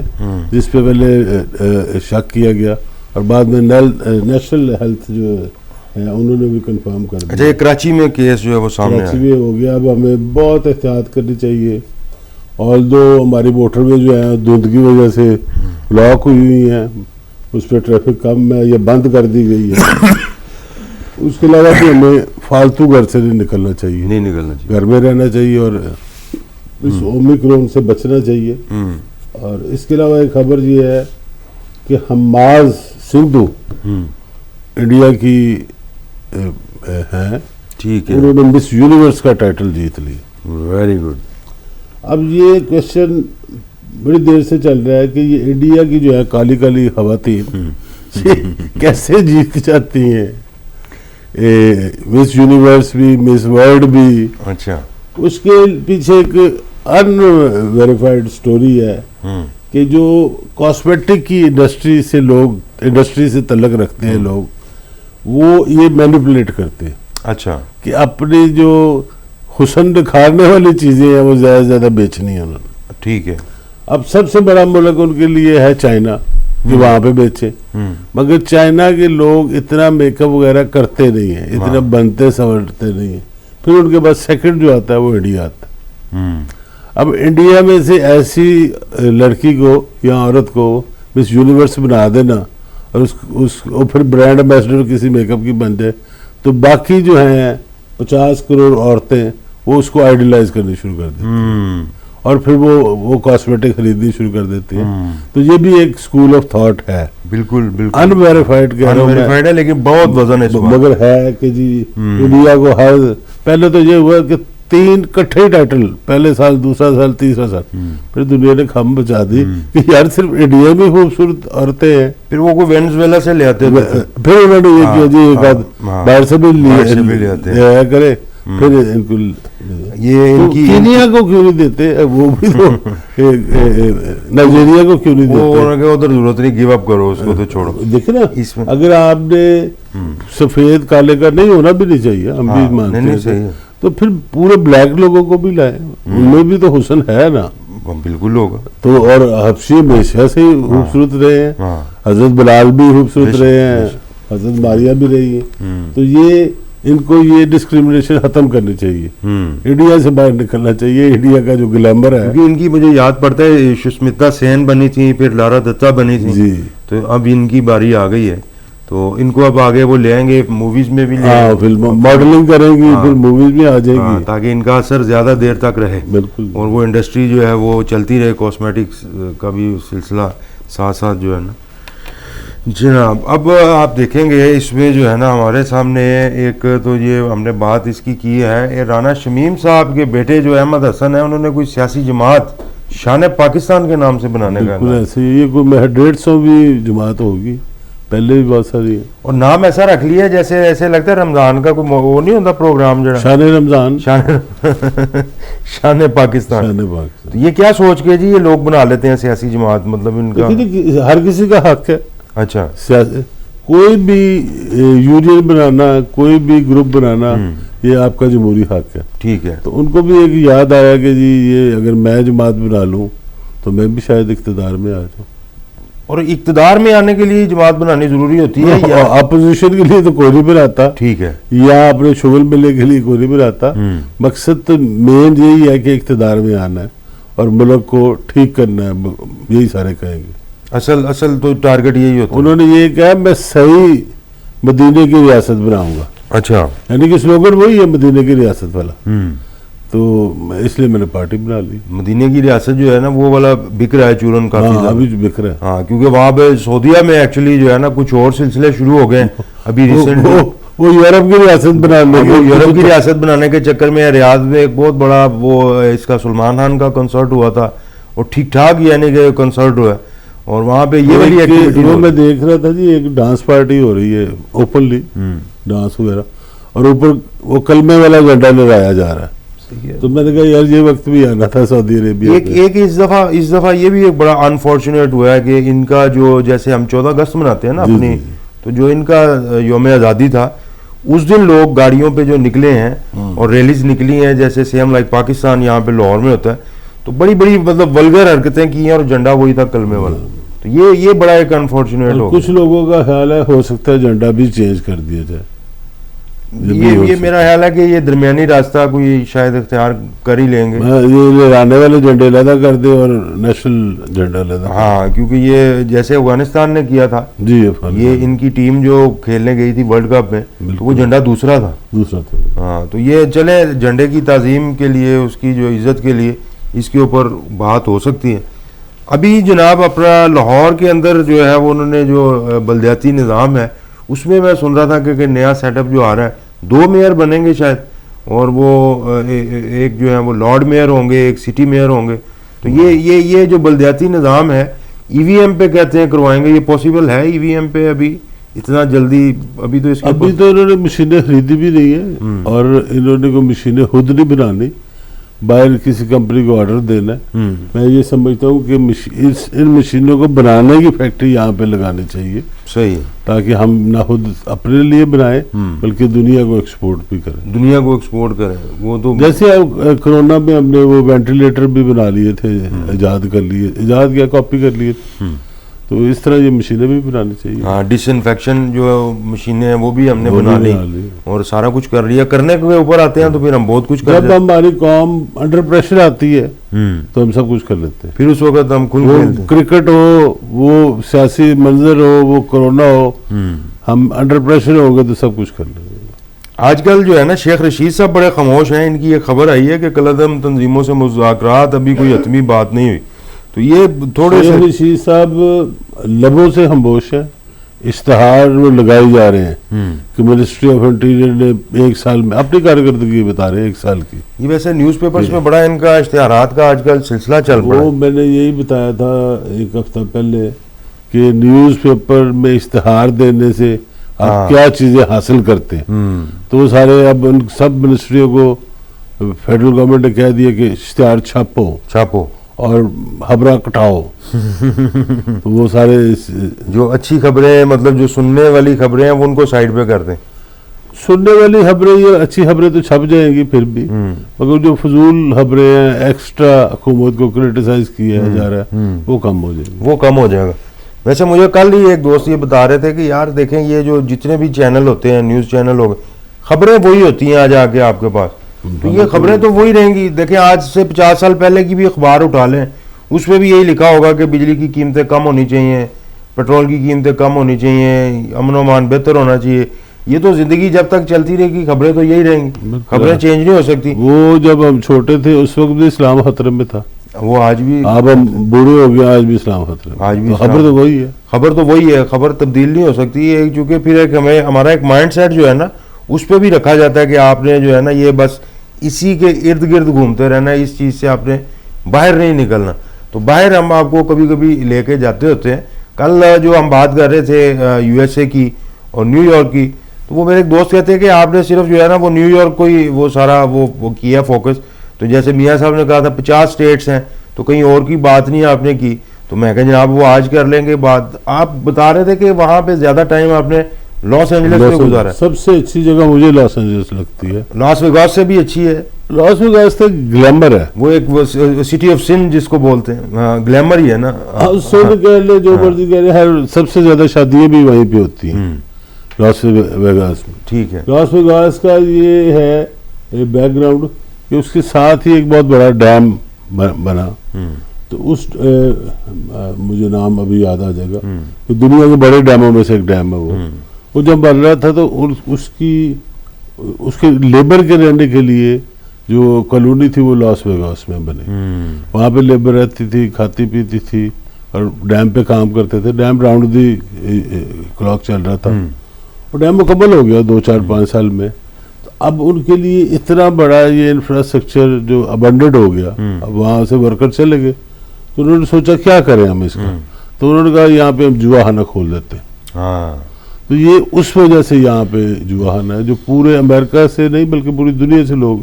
[SPEAKER 2] جس پہ پہلے شک کیا گیا، اور بعد میں نیشنل ہیلتھ جو ہے انہوں نے بھی کنفرم کر دیا.
[SPEAKER 1] اچھا یہ کراچی میں کیس جو ہے وہ سامنے
[SPEAKER 2] کراچی میں ہو گیا. اب ہمیں بہت احتیاط کرنی چاہیے. آلدو ہماری موٹر وے جو ہے دھند کی وجہ سے بلاک ہوئی ہوئی ہیں, اس پہ ٹریفک کم ہے یا بند کر دی گئی ہے. اس کے علاوہ بھی ہمیں فالتو گھر سے نہیں نکلنا چاہیے,
[SPEAKER 1] نہیں نکلنا چاہیے,
[SPEAKER 2] گھر میں رہنا چاہیے اور اس اومیکرون سے بچنا چاہیے. اور اس کے علاوہ ایک خبر یہ ہے کہ حماز سندھو انڈیا کی ہیں,
[SPEAKER 1] ٹھیک ہے,
[SPEAKER 2] انہوں نے مس یونیورس کا ٹائٹل جیت لی.
[SPEAKER 1] Very good.
[SPEAKER 2] اب یہ کوشچن بڑی دیر سے چل رہا ہے کہ یہ انڈیا کی جو ہے کالی کالی خواتین کیسے جیت جاتی ہیں, مس یونیورس بھی مس ورلڈ بھی.
[SPEAKER 1] اچھا,
[SPEAKER 2] اس کے پیچھے ایک ان ویریفائڈ سٹوری ہے کہ جو کاسمیٹک کی انڈسٹری سے تعلق رکھتے ہیں لوگ, وہ یہ مینیپولیٹ کرتے ہیں.
[SPEAKER 1] اچھا,
[SPEAKER 2] کہ اپنی جو حسن دکھانے والی چیزیں ہیں وہ زیادہ سے زیادہ بیچنی ہیں انہوں نے.
[SPEAKER 1] ٹھیک ہے.
[SPEAKER 2] اب سب سے بڑا ملک ان کے لیے ہے چائنا کہ وہاں پہ بیچے, مگر چائنا کے لوگ اتنا میک اپ وغیرہ کرتے نہیں ہیں, اتنا بنتے سنورتے نہیں ہیں. پھر ان کے بعد سیکنڈ جو آتا ہے وہ انڈیا آتا ہے. اب انڈیا میں سے ایسی لڑکی کو یا عورت کو مس یونیورس بنا دینا اور اس پھر برانڈ ایمبیسڈر کسی میک اپ کی بن جائے, تو باقی جو ہیں 50 کروڑ عورتیں وہ اس کو آئیڈیلائز کرنی شروع کر دیتی ہیں اور پھر وہ کاسمیٹک خریدنی شروع کر دیتی ہیں. تو یہ بھی ایک اسکول آف تھاٹ ہے,
[SPEAKER 1] بالکل بالکل
[SPEAKER 2] انویریفائڈ کہہ رہا ہوں میں,
[SPEAKER 1] ہے لیکن بہت وزن ہے اس میں.
[SPEAKER 2] مگر ہے کہ جی انڈیا کو ہر پہلے تو یہ ہوا کہ 3 کٹھے ٹائٹل, پہلے سال, دوسرا سال, تیسرا سال, پھر دنیا نے خم بچا دی کہ یار صرف انڈیا میں خوبصورت عورتیں ہیں.
[SPEAKER 1] پھر وہ کوئی وینزویلا سے لے آتے تھے,
[SPEAKER 2] پھر انہوں نے یہ کیا جی ایک آدھ باہر سے بھی لیا کرے. پھر ان کو
[SPEAKER 1] یہ ان کی
[SPEAKER 2] کینیا کو کیوں نہیں دیتے, وہ بھی تو نائجیریا کو کیوں نہیں دیتے,
[SPEAKER 1] ادھر ضرورت نہیں, گیو اپ کرو اس کو, تو چھوڑو.
[SPEAKER 2] دیکھیں نا, اگر آپ نے سفید کالے کا نہیں ہونا بھی نہیں چاہیے, ہم بھی مانتے ہیں, تو پھر پورے بلیک لوگوں کو بھی لائیں, ان میں بھی تو حسن ہے نا.
[SPEAKER 1] بالکل ہوگا.
[SPEAKER 2] تو اور حبشی ہمیشہ سے ہی خوبصورت رہے ہیں, حضرت بلال بھی خوبصورت رہے ہیں, حضرت ماریہ بھی رہی ہے. تو یہ ان کو یہ ڈسکریمنیشن ختم کرنی چاہیے, انڈیا سے باہر نکلنا چاہیے. انڈیا کا جو گلیمر ہے,
[SPEAKER 1] کیونکہ ان کی مجھے یاد پڑتا ہے سشمتا سین بنی تھی, پھر لارا دتا بنی تھی جی, تو اب ان کی باری آ گئی ہے, تو ان کو اب آگے وہ لے آئیں گے, موویز میں بھی
[SPEAKER 2] ماڈلنگ کریں گی, پھر موویز میں آ جائے گی,
[SPEAKER 1] تاکہ ان کا اثر زیادہ دیر تک رہے.
[SPEAKER 2] بالکل.
[SPEAKER 1] اور وہ انڈسٹری جو ہے وہ چلتی رہے, کاسمیٹکس کا بھی سلسلہ ساتھ ساتھ جو ہے نا. جناب اب آپ دیکھیں گے اس میں جو ہے نا ہمارے سامنے ایک تو یہ ہم نے بات اس کی ہے, رانا شمیم صاحب کے بیٹے جو احمد حسن ہیں, انہوں نے کوئی سیاسی جماعت شان پاکستان کے نام سے بنانے کا,
[SPEAKER 2] بالکل ایسے یہ کوئی 150 بھی جماعت ہوگی, پہلے بھی بہت ساری ہے, اور
[SPEAKER 1] نام ایسا رکھ لیا جیسے ایسے لگتا ہے رمضان کا کوئی وہ نہیں ہوتا پروگرام, جو
[SPEAKER 2] شان رمضان,
[SPEAKER 1] شان پاکستان. یہ کیا سوچ کے جی یہ لوگ بنا لیتے ہیں سیاسی جماعت, مطلب ان کا
[SPEAKER 2] ہر کسی کا حق ہے.
[SPEAKER 1] اچھا,
[SPEAKER 2] کوئی بھی یونین بنانا, کوئی بھی گروپ بنانا, یہ آپ کا جمہوری حق ہے.
[SPEAKER 1] ٹھیک ہے.
[SPEAKER 2] تو ان کو بھی ایک یاد آیا کہ جی یہ اگر میں جماعت بنا لوں تو میں بھی شاید اقتدار میں آ جاؤں.
[SPEAKER 1] اور اقتدار میں آنے کے لیے جماعت بنانی ضروری ہوتی ہے, یا
[SPEAKER 2] اپوزیشن کے لیے تو کوئی نہیں بناتا, ٹھیک ہے, یا اپنے شغل ملنے کے لیے کوئی نہیں بناتا. مقصد تو مین یہی ہے کہ اقتدار میں آنا ہے اور ملک کو ٹھیک کرنا ہے, یہی سارے کہیں گے. اصل
[SPEAKER 1] تو ٹارگٹ یہی ہوتا ہے.
[SPEAKER 2] انہوں نے یہ کہا میں صحیح مدینے کی ریاست بناؤں گا.
[SPEAKER 1] اچھا,
[SPEAKER 2] یعنی کہ سلوگن وہی ہے مدینے کی ریاست والا. تو اس لیے میں نے پارٹی بنا لی.
[SPEAKER 1] مدینے کی ریاست جو ہے نا وہ والا بک رہا ہے چورن کافی,
[SPEAKER 2] ابھی بک رہا ہے.
[SPEAKER 1] ہاں, کیونکہ وہاں پہ سعودیہ میں ایکچولی جو ہے نا کچھ اور سلسلے شروع ہو گئے ابھی ریسنٹلی.
[SPEAKER 2] وہ یورپ کی
[SPEAKER 1] ریاست بنانے کے چکر میں ریاض میں ایک بہت بڑا وہ اس کا سلمان خان کا کنسرٹ ہوا تھا, اور ٹھیک ٹھاک یعنی کہ کنسرٹ ہوا, اور وہاں پہ یہ والی ایکٹیویٹی
[SPEAKER 2] میں دیکھ رہا تھا جی, ایک ڈانس پارٹی ہو رہی ہے اوپنلی, ڈانس وغیرہ, اور اوپر وہ کلمے والا جھنڈا لہرایا جا رہا ہے. تو میں نے کہا یار یہ وقت بھی آنا تھا سعودی عربیہ.
[SPEAKER 1] ایک اس دفعہ یہ بھی ایک بڑا انفارچونیٹ ہوا ہے کہ ان کا جو جیسے ہم 14 اگست مناتے ہیں نا اپنی, تو جو ان کا یوم آزادی تھا اس دن لوگ گاڑیوں پہ جو نکلے ہیں اور ریلیز نکلی ہیں, جیسے سیم لائک پاکستان یہاں پہ لاہور میں ہوتا ہے, تو بڑی بڑی مطلب ولگر حرکتیں کی ہیں, اور جھنڈا وہی تھا کلمے والا. تو یہ بڑا ایک انفارچونیٹ ہو
[SPEAKER 2] کچھ لوگوں کا خیال ہے ہو سکتا ہے جھنڈا بھی چینج کر دیا جائے.
[SPEAKER 1] یہ میرا خیال ہے کہ یہ درمیانی راستہ کوئی شاید اختیار کر ہی لیں گے.
[SPEAKER 2] یہ لہرانے والے جھنڈے علیحدہ کر دیں اور نیشنل جھنڈا علیحدہ.
[SPEAKER 1] ہاں کیونکہ یہ جیسے افغانستان نے کیا تھا,
[SPEAKER 2] جی
[SPEAKER 1] یہ ان کی ٹیم جو کھیلنے گئی تھی ورلڈ کپ میں تو وہ جھنڈا دوسرا تھا. ہاں تو یہ چلے جھنڈے کی تعظیم کے لیے, اس کی جو عزت کے لیے اس کے اوپر بات ہو سکتی ہے. ابھی جناب اپنا لاہور کے اندر جو ہے وہ انہوں نے جو بلدیاتی نظام ہے اس میں سن رہا تھا کہ نیا سیٹ اپ جو آ رہا ہے 2 میئر بنیں گے شاید, اور وہ ایک جو ہے وہ لارڈ میئر ہوں گے, ایک سٹی میئر ہوں گے. تو یہ جو بلدیاتی نظام ہے ای وی ایم پہ کہتے ہیں کروائیں گے, یہ پاسبل ہے ای وی ایم پہ ابھی اتنا جلدی؟ ابھی تو
[SPEAKER 2] انہوں نے مشینیں خریدی بھی نہیں ہے اور انہوں نے کوئی مشینیں خود نہیں بنانی, باہر کسی کمپنی کو آرڈر دینا ہے. میں یہ سمجھتا ہوں کہ ان مشینوں کو بنانے کی فیکٹری یہاں پہ لگانی چاہیے.
[SPEAKER 1] صحیح ہے,
[SPEAKER 2] تاکہ ہم نہ خود اپنے لیے بنائیں بلکہ دنیا کو ایکسپورٹ بھی کریں.
[SPEAKER 1] دنیا کو ایکسپورٹ کریں. وہ تو
[SPEAKER 2] جیسے کرونا میں ہم نے وہ وینٹیلیٹر بھی بنا لیے تھے, ایجاد کر لیے, ایجاد کیا کاپی کر لیے, تو اس طرح یہ مشینیں بھی بنانی چاہیے.
[SPEAKER 1] ہاں ڈس انفیکشن جو مشینیں ہیں وہ بھی ہم نے بنا لی اور سارا کچھ کر لیا. کرنے کے اوپر آتے ہیں تو پھر ہم بہت کچھ کر
[SPEAKER 2] جب ہماری قوم انڈر پریشر آتی ہے تو ہم سب کچھ کر لیتے ہیں.
[SPEAKER 1] پھر اس وقت ہم کھل کھیلتے ہیں.
[SPEAKER 2] کرکٹ ہو, وہ سیاسی منظر ہو, وہ کرونا ہو, ہم انڈر پریشر ہوں گے تو سب کچھ کر لیں گے.
[SPEAKER 1] آج کل جو ہے نا شیخ رشید صاحب بڑے خاموش ہیں. ان کی ایک خبر آئی ہے کہ کالعدم تنظیموں سے مذاکرات, ابھی کوئی حتمی بات نہیں ہوئی. تو یہ تھوڑے سے
[SPEAKER 2] رشید صاحب لبوں سے خاموش ہیں, اشتہار وہ لگائے جا رہے ہیں کہ منسٹری آف انٹیریئر نے 1 سال میں اپنی کارکردگی بتا رہے ہیں 1 سال کی.
[SPEAKER 1] یہ ویسے نیوز پیپرز میں بڑا ان کا اشتہارات کا آج کل سلسلہ چل پڑا ہے.
[SPEAKER 2] میں نے یہی بتایا تھا 1 ہفتہ پہلے کہ نیوز پیپر میں اشتہار دینے سے آپ کیا چیزیں حاصل کرتے ہیں. تو وہ سارے اب ان سب منسٹریوں کو فیڈرل گورنمنٹ نے کہہ دیا کہ اشتہار چھاپو اور خبریں کٹاؤ. وہ سارے
[SPEAKER 1] جو اچھی خبریں, مطلب جو سننے والی خبریں ہیں وہ ان کو سائڈ پہ کر دیں.
[SPEAKER 2] سننے والی خبریں, یہ اچھی خبریں تو چھپ جائیں گی پھر بھی, مگر جو فضول خبریں ہیں, ایکسٹرا حکومت کو کرٹیسائز کیا جا رہا ہے, وہ کم ہو جائے گی.
[SPEAKER 1] وہ کم ہو جائے گا. ویسے مجھے کل ہی ایک دوست یہ بتا رہے تھے کہ یار دیکھیں یہ جو جتنے بھی چینل ہوتے ہیں, نیوز چینل ہو گئے, خبریں وہی ہوتی ہیں آج آ کے آپ کے پاس. تو یہ خبریں تو وہی رہیں گی. دیکھیں آج سے 50 سال پہلے کی بھی اخبار اٹھا لیں, اس پہ بھی یہی لکھا ہوگا کہ بجلی کی قیمتیں کم ہونی چاہیے, پیٹرول کی قیمتیں کم ہونی چاہیے, امن و امان بہتر ہونا چاہیے. یہ تو زندگی جب تک چلتی رہے گی خبریں تو یہی رہیں گی, خبریں چینج نہیں ہو سکتی.
[SPEAKER 2] وہ جب ہم چھوٹے تھے اس وقت بھی اسلام خطرے میں تھا,
[SPEAKER 1] وہ آج بھی.
[SPEAKER 2] اب ہم بوڑھے ہو گئے, آج بھی اسلام خطرے میں.
[SPEAKER 1] آج بھی
[SPEAKER 2] خبر تو وہی ہے.
[SPEAKER 1] خبر تو وہی ہے, خبر تبدیل نہیں ہو سکتی. چونکہ پھر ایک ہمارا ایک مائنڈ سیٹ جو ہے نا اس پہ بھی رکھا جاتا ہے کہ آپ نے جو ہے نا یہ بس اسی کے ارد گرد گھومتے رہنا, اس چیز سے آپ نے باہر نہیں نکلنا. تو باہر ہم آپ کو کبھی کبھی لے کے جاتے ہوتے ہیں. کل جو ہم بات کر رہے تھے یو ایس اے کی اور نیو یارک کی, تو وہ میرے ایک دوست کہتے ہیں کہ آپ نے صرف جو ہے نا وہ نیو یارک کو ہی وہ سارا وہ کیا فوکس. تو جیسے میاں صاحب نے کہا تھا 50 اسٹیٹس ہیں, تو کہیں اور کی بات نہیں آپ نے کی. تو میں کہا جناب وہ آج کر لیں گے بات. آپ بتا رہے تھے کہ وہاں پہ زیادہ ٹائم آپ نے لاس اینجلس میں گزارا.
[SPEAKER 2] سب سے اچھی جگہ مجھے لاس اینجلس لگتی ہے.
[SPEAKER 1] لاس ویگاس سے بھی اچھی ہے.
[SPEAKER 2] لاس ویگاس تو گلیمر ہے,
[SPEAKER 1] وہ ایک سٹی آف سن جس کو بولتے ہیں, گلیمر ہی ہے نا.
[SPEAKER 2] سن کہہ لے جو مرضی کہہ لے, سب سے زیادہ شادیاں بھی وہیں پہ ہوتی ہیں لاس ویگاس میں.
[SPEAKER 1] ٹھیک ہے.
[SPEAKER 2] لاس ویگاس کا یہ ہے بیک گراؤنڈ کہ اس کے ساتھ ہی ایک بہت بڑا ڈیم بنا. تو اس مجھے نام ابھی یاد آ جائے گا, دنیا کے بڑے ڈیموں میں سے ایک ڈیم ہے وہ جب بن رہا تھا تو اس کے لیبر کے رہنے کے لیے جو کالونی تھی وہ لاس ویگاس میں بنی. وہاں پہ لیبر رہتی تھی, کھاتی پیتی تھی اور ڈیم پہ کام کرتے تھے. ڈیم راؤنڈ دی کلاک چل رہا تھا. وہ ڈیم مکمل ہو گیا 2-4-5 سال میں. اب ان کے لیے اتنا بڑا یہ انفراسٹرکچر جو ابنڈنٹ ہو گیا, اب وہاں سے ورکر چلے گئے. تو انہوں نے سوچا کیا کریں ہم اس کا, تو انہوں نے کہا یہاں پہ ہم جوا خانہ کھول دیتے ہیں. تو یہ اس وجہ سے یہاں پہ جوا خانہ ہے, جو پورے امریکہ سے نہیں بلکہ پوری دنیا سے لوگ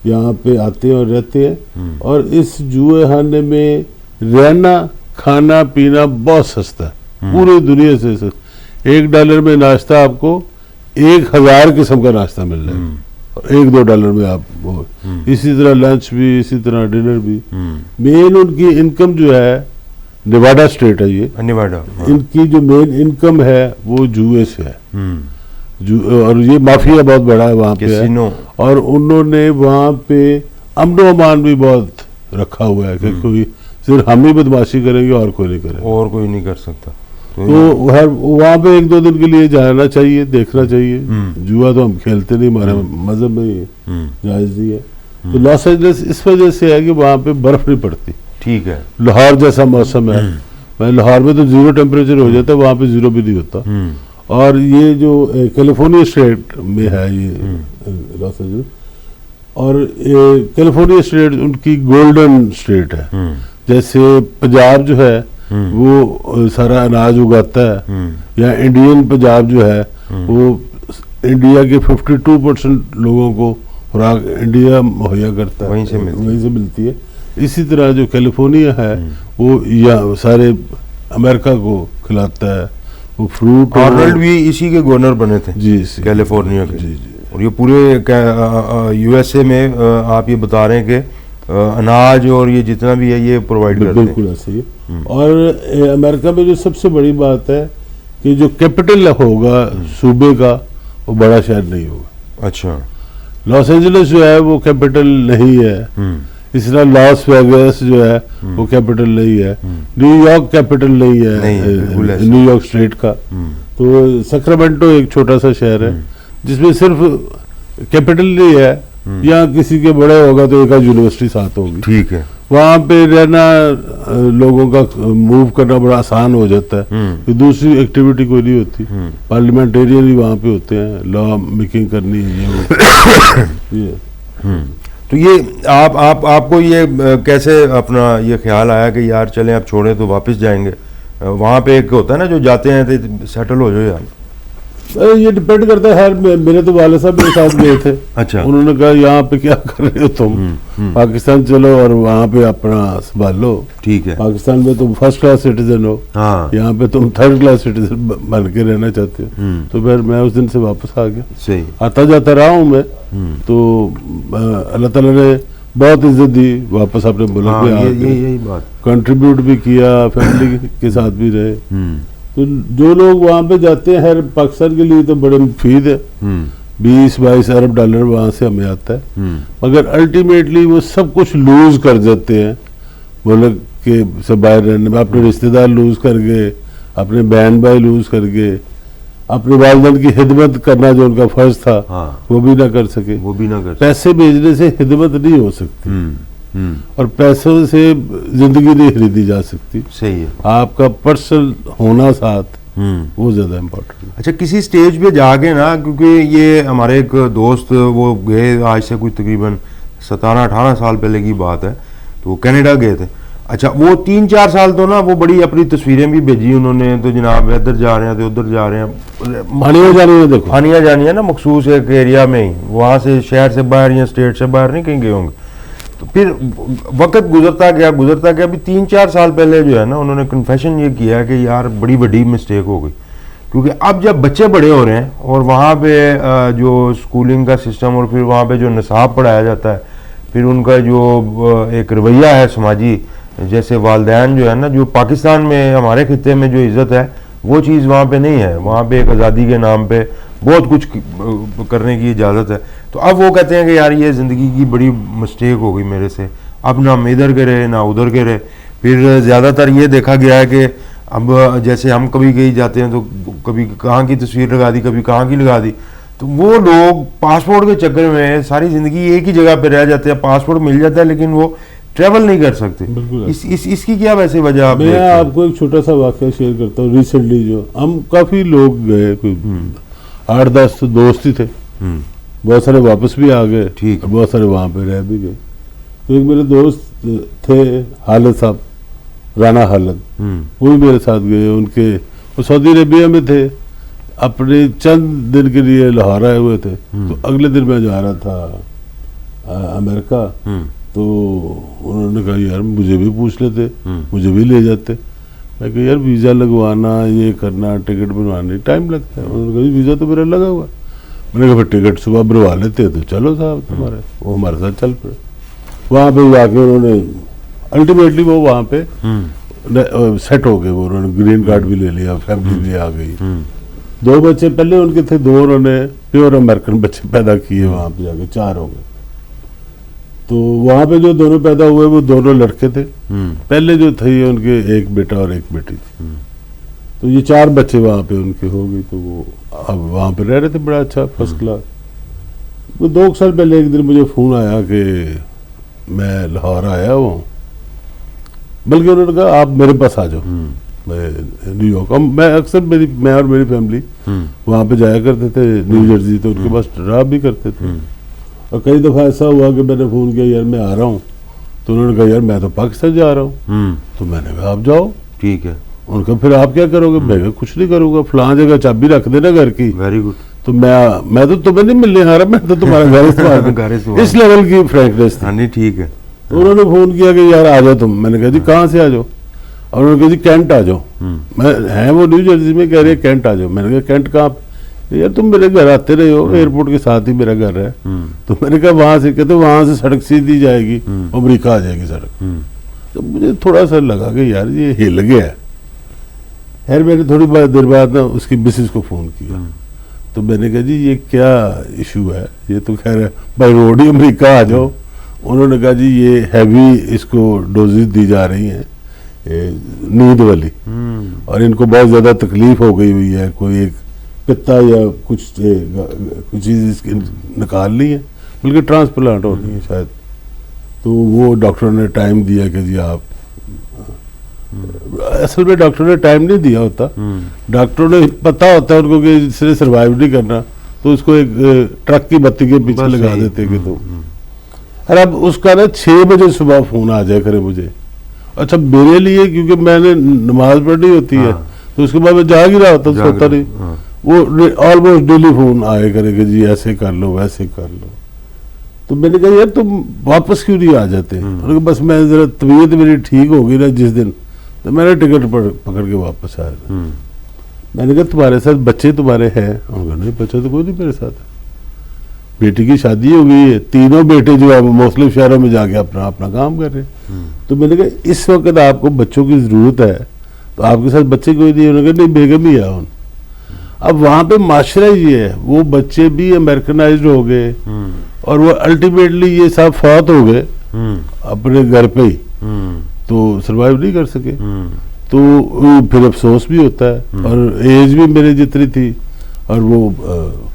[SPEAKER 2] یہاں پہ آتے ہیں اور رہتے ہیں. اور اس جوئے خانے میں رہنا کھانا پینا بہت سستا ہے, پوری دنیا سے $1 میں ناشتہ آپ کو 1000 قسم کا ناشتہ مل جائے گا, $1-2 میں آپ وہ. اسی طرح لنچ بھی, اسی طرح ڈنر بھی. مین ان کی انکم جو ہے نیواڈا اسٹیٹ ہے یہ,
[SPEAKER 1] نیواڈا.
[SPEAKER 2] ان کی جو مین انکم ہے وہ جوئے سے ہے, اور یہ مافیا بہت بڑا ہے وہاں پہ ہے,
[SPEAKER 1] کیسینو.
[SPEAKER 2] اور انہوں نے وہاں پہ امن و امان بھی بہت رکھا ہوا ہے کہ کوئی صرف ہم ہی بدماشی کریں گے اور کوئی نہیں کرے گا,
[SPEAKER 1] اور کوئی نہیں کر سکتا.
[SPEAKER 2] تو وہاں پہ 1-2 دن کے لیے جانا چاہیے, دیکھنا چاہیے. جوا تو ہم کھیلتے نہیں, ہمارے مذہب میں یہ جائز نہیں ہے. تو لاس اینجلس اس وجہ سے ہے کہ وہاں پہ برف نہیں پڑتی.
[SPEAKER 1] ٹھیک ہے.
[SPEAKER 2] لاہور جیسا موسم ہے, لاہور میں تو 0 ٹیمپریچر ہو جاتا ہے, وہاں پہ 0 بھی نہیں ہوتا. اور یہ جو کیلیفورنیا اسٹیٹ میں ہے یہ لاس اینجلس, اور کیلیفورنیا اسٹیٹ ان کی گولڈن اسٹیٹ ہے. جیسے پنجاب جو ہے وہ سارا اناج اگاتا ہے, یا انڈین پنجاب جو ہے وہ انڈیا کے 52% لوگوں کو خوراک انڈیا مہیا کرتا ہے,
[SPEAKER 1] وہیں سے
[SPEAKER 2] ملتی ہے. اسی طرح جو کیلیفورنیا ہے وہ سارے امریکا کو کھلاتا ہے. وہ فروٹ,
[SPEAKER 1] آرنلڈ بھی اسی کے گورنر بنے تھے
[SPEAKER 2] جی
[SPEAKER 1] کیلیفورنیا کے.
[SPEAKER 2] جی.
[SPEAKER 1] اور یہ پورے یو ایس اے میں آپ یہ بتا رہے ہیں کہ اناج اور یہ جتنا بھی ہے یہ پرووائڈ کرتے ہیں.
[SPEAKER 2] بالکل ایسے ہی. اور امریکہ میں جو سب سے بڑی بات ہے کہ جو کیپٹل ہوگا صوبے کا وہ بڑا شہر نہیں ہوگا.
[SPEAKER 1] اچھا.
[SPEAKER 2] لاس اینجلس جو ہے وہ کیپٹل نہیں ہے, اس طرح لاس ویگس جو ہے وہ کیپٹل نہیں ہے, نیو یارک کیپٹل نہیں ہے نیو یارک اسٹیٹ کا. تو سیکرامنٹو ایک چھوٹا سا شہر ہے جس میں صرف کیپٹل نہیں ہے, یا کسی کے بڑے ہوگا تو ایک یونیورسٹی ساتھ ہوگی.
[SPEAKER 1] ٹھیک ہے.
[SPEAKER 2] وہاں پہ رہنا لوگوں کا موو کرنا بڑا آسان ہو جاتا ہے, دوسری ایکٹیویٹی کوئی نہیں ہوتی. پارلیمنٹیرین ہی وہاں پہ ہوتے ہیں, لا میکنگ کرنی ہے.
[SPEAKER 1] تو یہ آپ کو یہ کیسے اپنا یہ خیال آیا کہ یار چلیں اب چھوڑیں تو واپس جائیں گے؟ وہاں پہ ایک ہوتا ہے نا جو جاتے ہیں تو سیٹل ہو جاؤ یار.
[SPEAKER 2] یہ ڈپینڈ کرتا ہے. میرے تو والد صاحب میرے ساتھ گئے تھے.
[SPEAKER 1] اچھا.
[SPEAKER 2] انہوں نے کہا یہاں پہ کیا کر رہے ہو تم, پاکستان چلو اور وہاں پہ اپنا سنبھال لو.
[SPEAKER 1] ٹھیک ہے.
[SPEAKER 2] پاکستان میں تم 1st کلاس سٹیزن ہو, یہاں پہ تم 3rd کلاس سٹیزن بن کے رہنا چاہتے ہو. تو پھر میں اس دن سے واپس آ گیا.
[SPEAKER 1] صحیح.
[SPEAKER 2] آتا جاتا رہا ہوں میں, تو اللہ تعالیٰ نے بہت عزت دی, واپس اپنے ملک میں آ کے
[SPEAKER 1] یہی بات
[SPEAKER 2] کنٹریبیوٹ بھی کیا, فیملی کے ساتھ بھی رہے. تو جو لوگ وہاں پہ جاتے ہیں پاکستان کے لیے تو بڑے مفید ہے. 20-22 ارب ڈالر وہاں سے ہمیں آتا ہے, مگر الٹیمیٹلی وہ سب کچھ لوز کر جاتے ہیں ملک کے سے باہر رہنے میں. اپنے رشتہ دار لوز کر گئے, اپنے بہن بھائی لوز کر گئے, اپنے والدین کی خدمت کرنا جو ان کا فرض تھا وہ بھی نہ کر سکے. پیسے بھیجنے سے خدمت نہیں ہو سکتی, اور پیسوں سے زندگی نہیں خریدی جا سکتی.
[SPEAKER 1] صحیح ہے. آپ
[SPEAKER 2] کا پرسنل ہونا ساتھ وہ زیادہ امپورٹنٹ ہے.
[SPEAKER 1] اچھا, کسی سٹیج پہ جا کے نا, کیونکہ یہ ہمارے ایک دوست وہ گئے آج سے کوئی تقریباً 17-18 سال پہلے کی بات ہے, تو وہ کینیڈا گئے تھے. اچھا, وہ 3-4 سال تو نا وہ بڑی اپنی تصویریں بھی بھیجی انہوں نے, تو جناب ادھر جا رہے ہیں تو ادھر جا رہے ہیں, ہانیاں جانی ہے نا مخصوص ایک ایریا میں ہی, وہاں سے شہر سے باہر یا اسٹیٹ سے باہر نہیں کہیں گئے ہوں گے. تو پھر وقت گزرتا گیا بھی 3-4 سال پہلے جو ہے نا انہوں نے کنفیشن یہ کیا کہ یار بڑی بڑی مسٹیک ہو گئی, کیونکہ اب جب بچے بڑے ہو رہے ہیں اور وہاں پہ جو اسکولنگ کا سسٹم اور پھر وہاں پہ جو نصاب پڑھایا جاتا ہے, پھر ان کا جو ایک رویہ ہے سماجی, جیسے والدین جو ہے نا, جو پاکستان میں ہمارے خطے میں جو عزت ہے وہ چیز وہاں پہ نہیں ہے. وہاں پہ ایک آزادی کے نام پہ بہت کچھ کرنے کی اجازت ہے. تو اب وہ کہتے ہیں کہ یار یہ زندگی کی بڑی مسٹیک ہو گئی میرے سے, اب نہ ہم ادھر کے رہے نہ ادھر کے رہے. پھر زیادہ تر یہ دیکھا گیا ہے کہ اب جیسے ہم کبھی کہیں جاتے ہیں تو کبھی کہاں کی تصویر لگا دی, کبھی کہاں کی لگا دی, تو وہ لوگ پاسپورٹ کے چکر میں ساری زندگی ایک ہی جگہ پہ رہ جاتے ہیں. پاسپورٹ مل جاتا ہے لیکن وہ ٹریول نہیں کر سکتے. اس کی کیا ویسے وجہ؟
[SPEAKER 2] میں آپ کو ایک چھوٹا سا واقعہ شیئر کرتا ہوں. ریسنٹلی جو ہم کافی لوگ گئے, 8-10 دوست ہی تھے, بہت سارے واپس بھی آ گئے, ٹھیک, بہت سارے وہاں پہ رہ بھی گئے. تو ایک میرے دوست تھے خالد صاحب, رانا خالد, وہ بھی میرے ساتھ گئے. ان کے وہ سعودی عربیہ میں تھے, اپنے چند دن کے لیے لاہور آئے ہوئے تھے. تو اگلے دن میں جا رہا تھا امریکہ, تو انہوں نے کہا یار مجھے بھی پوچھ لیتے, مجھے بھی لے جاتے. میں کہا یار ویزا لگوانا, یہ کرنا, ٹکٹ بنوانے ٹائم لگتا ہے. انہوں نے کہا ویزا تو میرا لگا ہوا. میں نے کہا پھر ٹکٹ صبح بنوا لیتے تو چلو صاحب تمہارے. وہ ہمارے ساتھ چل پڑے. وہاں پہ جا کے انہوں نے الٹیمیٹلی وہ وہاں پہ سیٹ ہو گئے وہ, انہوں نے گرین کارڈ بھی لے لیا, فیملی بھی آ گئی. 2 بچے پہلے ان کے تھے, 2 انہوں نے پیور امریکن بچے پیدا کیے وہاں پہ جا کے, 4 ہو گئے. تو وہاں پہ جو دونوں پیدا ہوئے وہ دونوں لڑکے تھے. پہلے جو تھے ان کے ایک بیٹا اور ایک بیٹی تھی. تو یہ 4 بچے وہاں پہ ان کے ہو گئی. تو وہ اب وہاں پہ رہ رہے تھے بڑا اچھا فرسٹ کلاس. وہ 2 سال پہلے ایک دن مجھے فون آیا کہ میں لاہور آیا ہوں, بلکہ انہوں نے کہا آپ میرے پاس آ جاؤ. میں نیو یارک, میں اکثر میں اور میری فیملی وہاں پہ جایا کرتے تھے نیو جرسی, تو ان کے پاس رہا بھی کرتے تھے. اور کئی دفعہ ایسا ہوا کہ میں نے فون کیا یار میں آ رہا ہوں, تو انہوں نے کہا یار میں تو پاکستان جا رہا ہوں. تو میں نے کہا آپ جاؤ.
[SPEAKER 1] ٹھیک ہے.
[SPEAKER 2] ان کا پھر آپ کیا کرو گے؟ میں کہا کچھ نہیں کروں گا, فلاں جگہ چابی رکھ دینا گھر کی.
[SPEAKER 1] Very good.
[SPEAKER 2] تو میں تو تمہیں نہیں ملنے آ رہا, میں تو تمہارا گھر استعمال. اس لیول کی فرینکنیس تھی.
[SPEAKER 1] ہاں نہیں ٹھیک ہے.
[SPEAKER 2] تو انہوں نے فون کیا کہ یار آ جاؤ تم. میں نے کہا جی کہاں سے آ جاؤ؟ اور انہوں نے کہا جی کینٹ آ جاؤ. ہیں وہ نیو جرسی میں, کہہ رہے ہیں کینٹ آ جاؤ. میں نے کہا کینٹ کہاں پہ؟ یار تم میرے گھر آتے رہے ہو, ایئرپورٹ کے ساتھ ہی میرا گھر ہے. تو میں نے کہا وہاں سے, کہتے وہاں سے سڑک سیدھی جائے گی, امریکہ آ جائے گی سڑک. تو مجھے تھوڑا سا لگا کہ یار یہ ہل گیا ہے. خیر میں نے تھوڑی دیر بعد نا اس کی مسز کو فون کیا. تو میں نے کہا جی یہ کیا ایشو ہے؟ یہ تو خیر ہے بائی روڈ ہی امریکہ آ جاؤ. انہوں نے کہا جی یہ ہیوی اس کو ڈوزز دی جا رہی ہیں نیند والی, اور ان کو بہت زیادہ تکلیف ہو گئی ہوئی ہے, کوئی ایک پتا یا کچھ چیز اس کی نکال لی ہے, بلکہ ٹرانسپلانٹ ہونی ہے شاید. تو وہ ڈاکٹر نے ٹائم دیا کہ جی آپ, اصل میں ڈاکٹر نے ٹائم نہیں دیا ہوتا, ڈاکٹروں نے پتا ہوتا ہے ان کو کہ اس نے سروائیو نہیں کرنا, تو اس کو ایک ٹرک کی بتی کے پیچھے لگا دیتے کہ تو. اور اب اس کا نا 6 بجے صبح فون آ جائے کرے مجھے. اچھا میرے لیے کیونکہ میں نے نماز پڑھنی ہوتی ہے, تو اس کے بعد میں جاگ ہی رہا ہوتا, سوتا نہیں. وہ آلموسٹ ڈیلی فون آئے کرے کہ جی ایسے کر لو ویسے کر لو. تو میں نے کہا یار تم واپس کیوں نہیں آ جاتے؟ بس میں ذرا طبیعت میری ٹھیک ہوگی نا جس دن, تو میں نے ٹکٹ پکڑ کے واپس آیا تھا. میں نے کہا تمہارے ساتھ بچے تمہارے ہیں؟ انہوں نے کہا نہیں بچہ تو کوئی نہیں میرے ساتھ ہے. بیٹی کی شادی ہو گئی ہے, 3 بیٹے جو ہے وہ مختلف شہروں میں جا کے اپنا کام کر رہے ہیں. تو میں نے کہا اس وقت آپ کو بچوں کی ضرورت ہے, تو آپ کے ساتھ بچے کوئی نہیں. انہوں نے کہا نہیں بیگم ہی ہے. اب وہاں پہ معاشرہ یہ ہے, وہ بچے بھی امریکنائزڈ ہو گئے, اور وہ الٹیمیٹلی یہ سب فوت ہو گئے اپنے گھر پہ ہی, تو سروائیو نہیں کر سکے. تو پھر افسوس بھی ہوتا ہے, اور ایج بھی میرے جتنی تھی, اور وہ